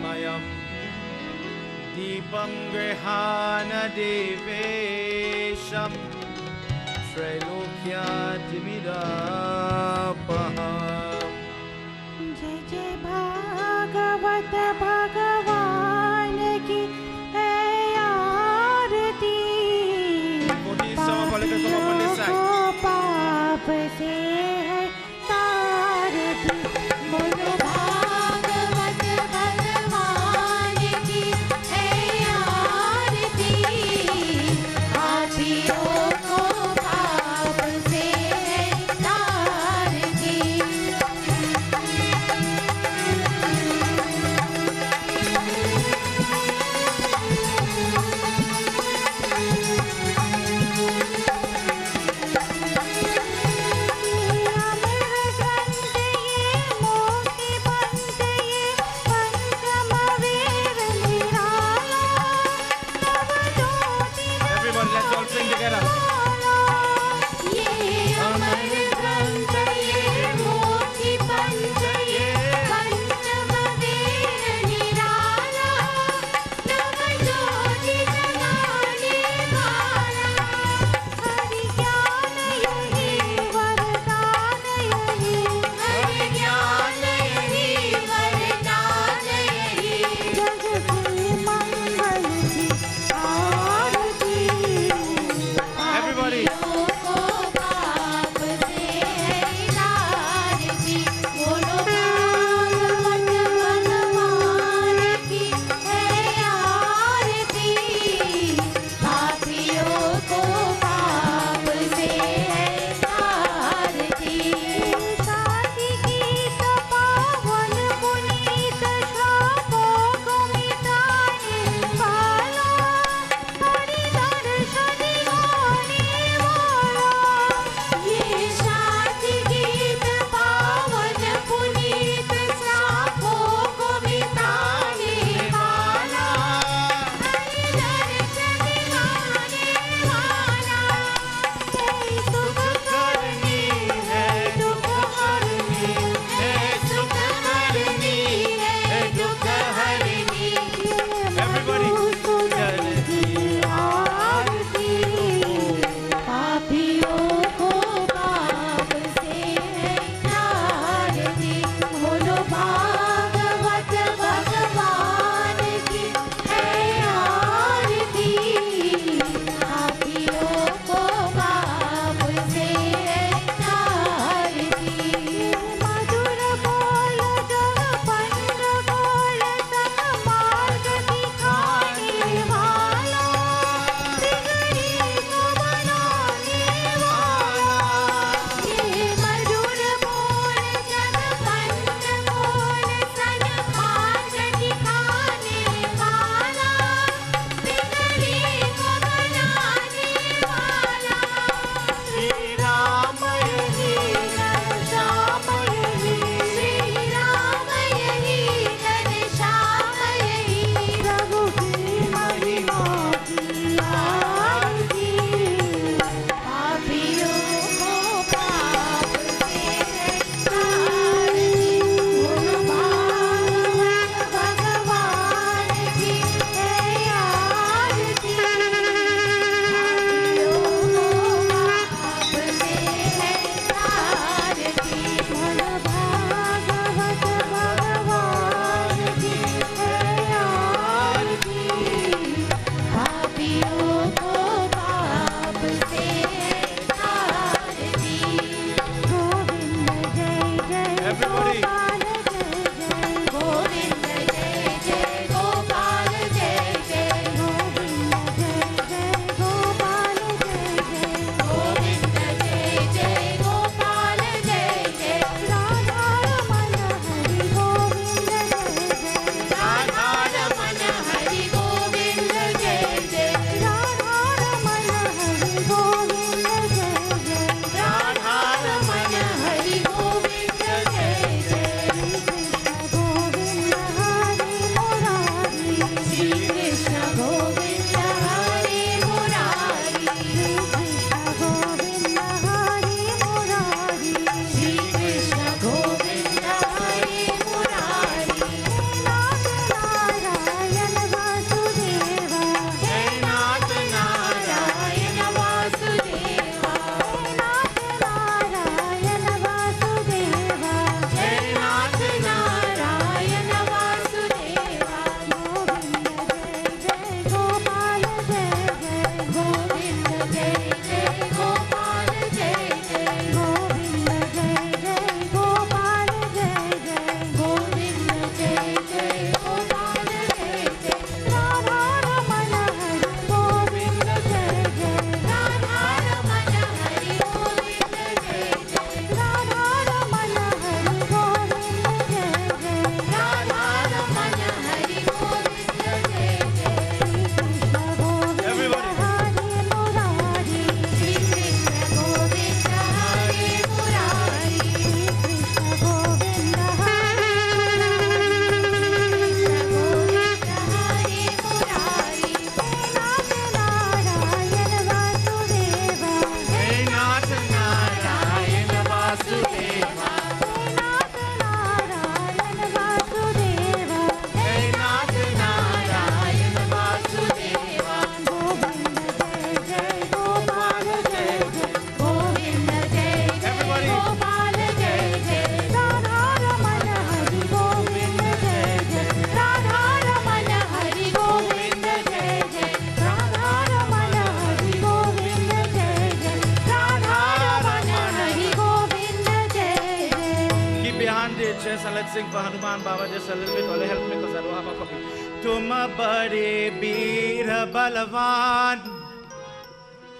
mayam deepam grihana devesham trailokya timidapaham. जय जय भागवत भगवान की है आरती पापियों को पाप से है तारती बोलो भागवत भगवान की है आरती पापियों को पाप से है तारती let's sing for Hanuman Baba just a little bit. Ole, help me because I don't have a copy. Tum bade veer balwan,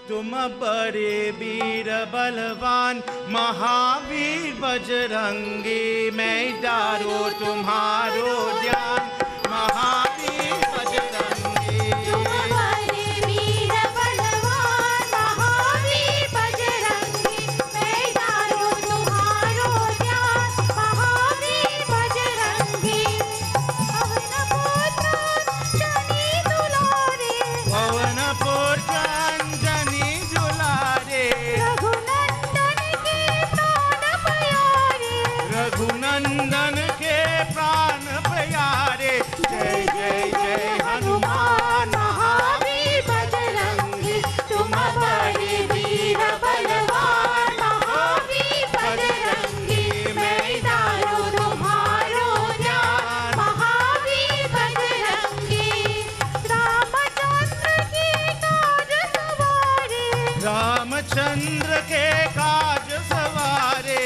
tum bade veer balwan, Mahavir Bajrangi, main daro tumharo dhyan, Mahavir Bajrangi. तुम बड़े वीर बलवान महावीर बजरंगी मैं डारो तुम्हारो ध्यान महावीर बजरंगी पवन पुत्र जनी दुलारे रघुनंदन के प्राण प्यारे जय जय जय हनुमान महावीर बजरंगी तुम बड़े वीर बलवान महावीर बजरंगी मैं डारो तुम्हारो ध्यान महावीर बजरंगी रामचंद्र के काज सवारे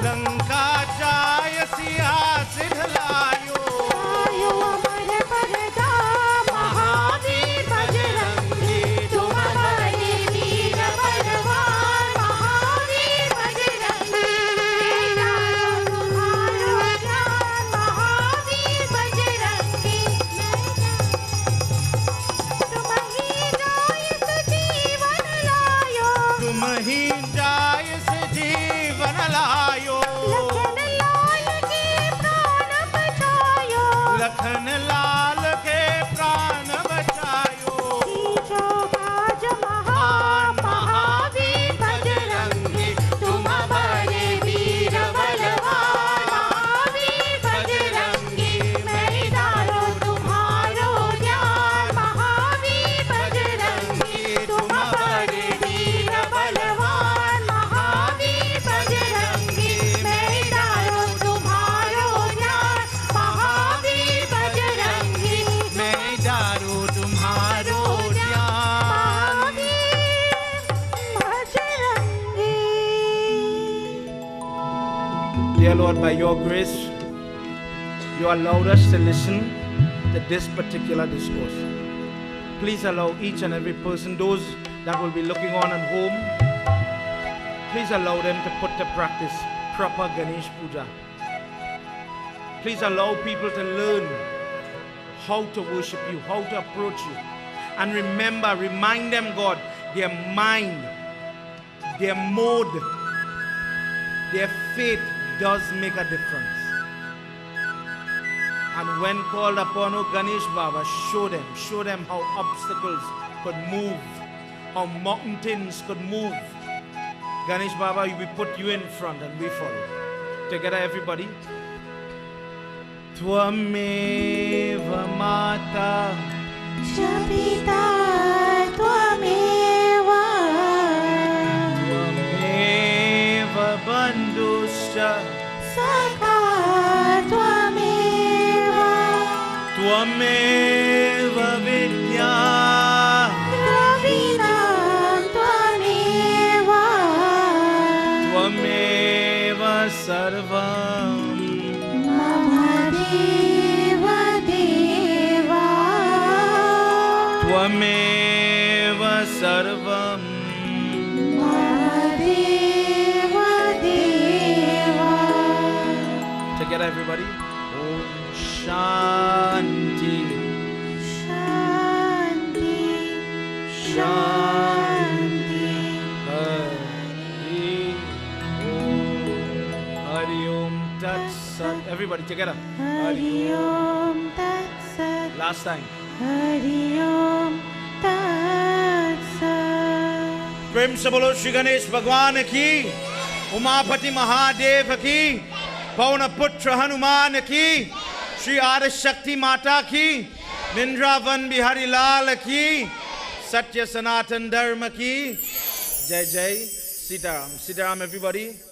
लंका जाय सिया सिधलायो महावीर बजरंगी तुम बड़े वीर बलवान महावीर बजरंगी तुम्हारो ध्यान महावीर बजरंगी तुम ही जायस जीवन लायो लखन लाल के प्राण बचायो महावीर बजरंगी तुम बड़े वीर बलवान महावीर बजरंगी मैं डारो तुम्हारो ध्यान महावीर बजरंगी तुम बड़े वीर बलवान महावीर बजरंगी मैं डारो तुम्हारो ध्यान महावीर बजरंगी मैं डारो तुम्हारो Dear Lord, by your grace, you allowed us to listen to this particular discourse. Please allow each and every person, those that will be looking on at home, please allow them to put to practice proper Ganesh Puja. Please allow people to learn how to worship you, how to approach you. And remember, remind them, God, their mind, their mode, their faith does make a difference. And when called upon, oh Ganesh Baba, show them how obstacles could move, how mountains could move. Ganesh Baba, we put you in front and we follow. Together, everybody. Tvameva Mata Shabita Tvameva Tvameva Bandhuscha Sakha Tvameva Tvameva Vidya Dravidam Tvameva Tvameva Sarvam Mama Deva Deva Tvameva Sarvam Mama Deva Deva Together, everybody. Om Shanti Shanti Shanti Hari Om Tat Sat. Everybody together. Hari Om Tat Sat Last time. Hari Om Tat Sat प्रेम से बोलो श्री गणेश भगवान की, उमापति महादेव की, पवन पुत्र हनुमान की, श्री आदि शक्ति माता की, निंद्रावन बिहारी लाल की, सत्य सनातन धर्म की, जय जय सीताराम. Sitaram everybody.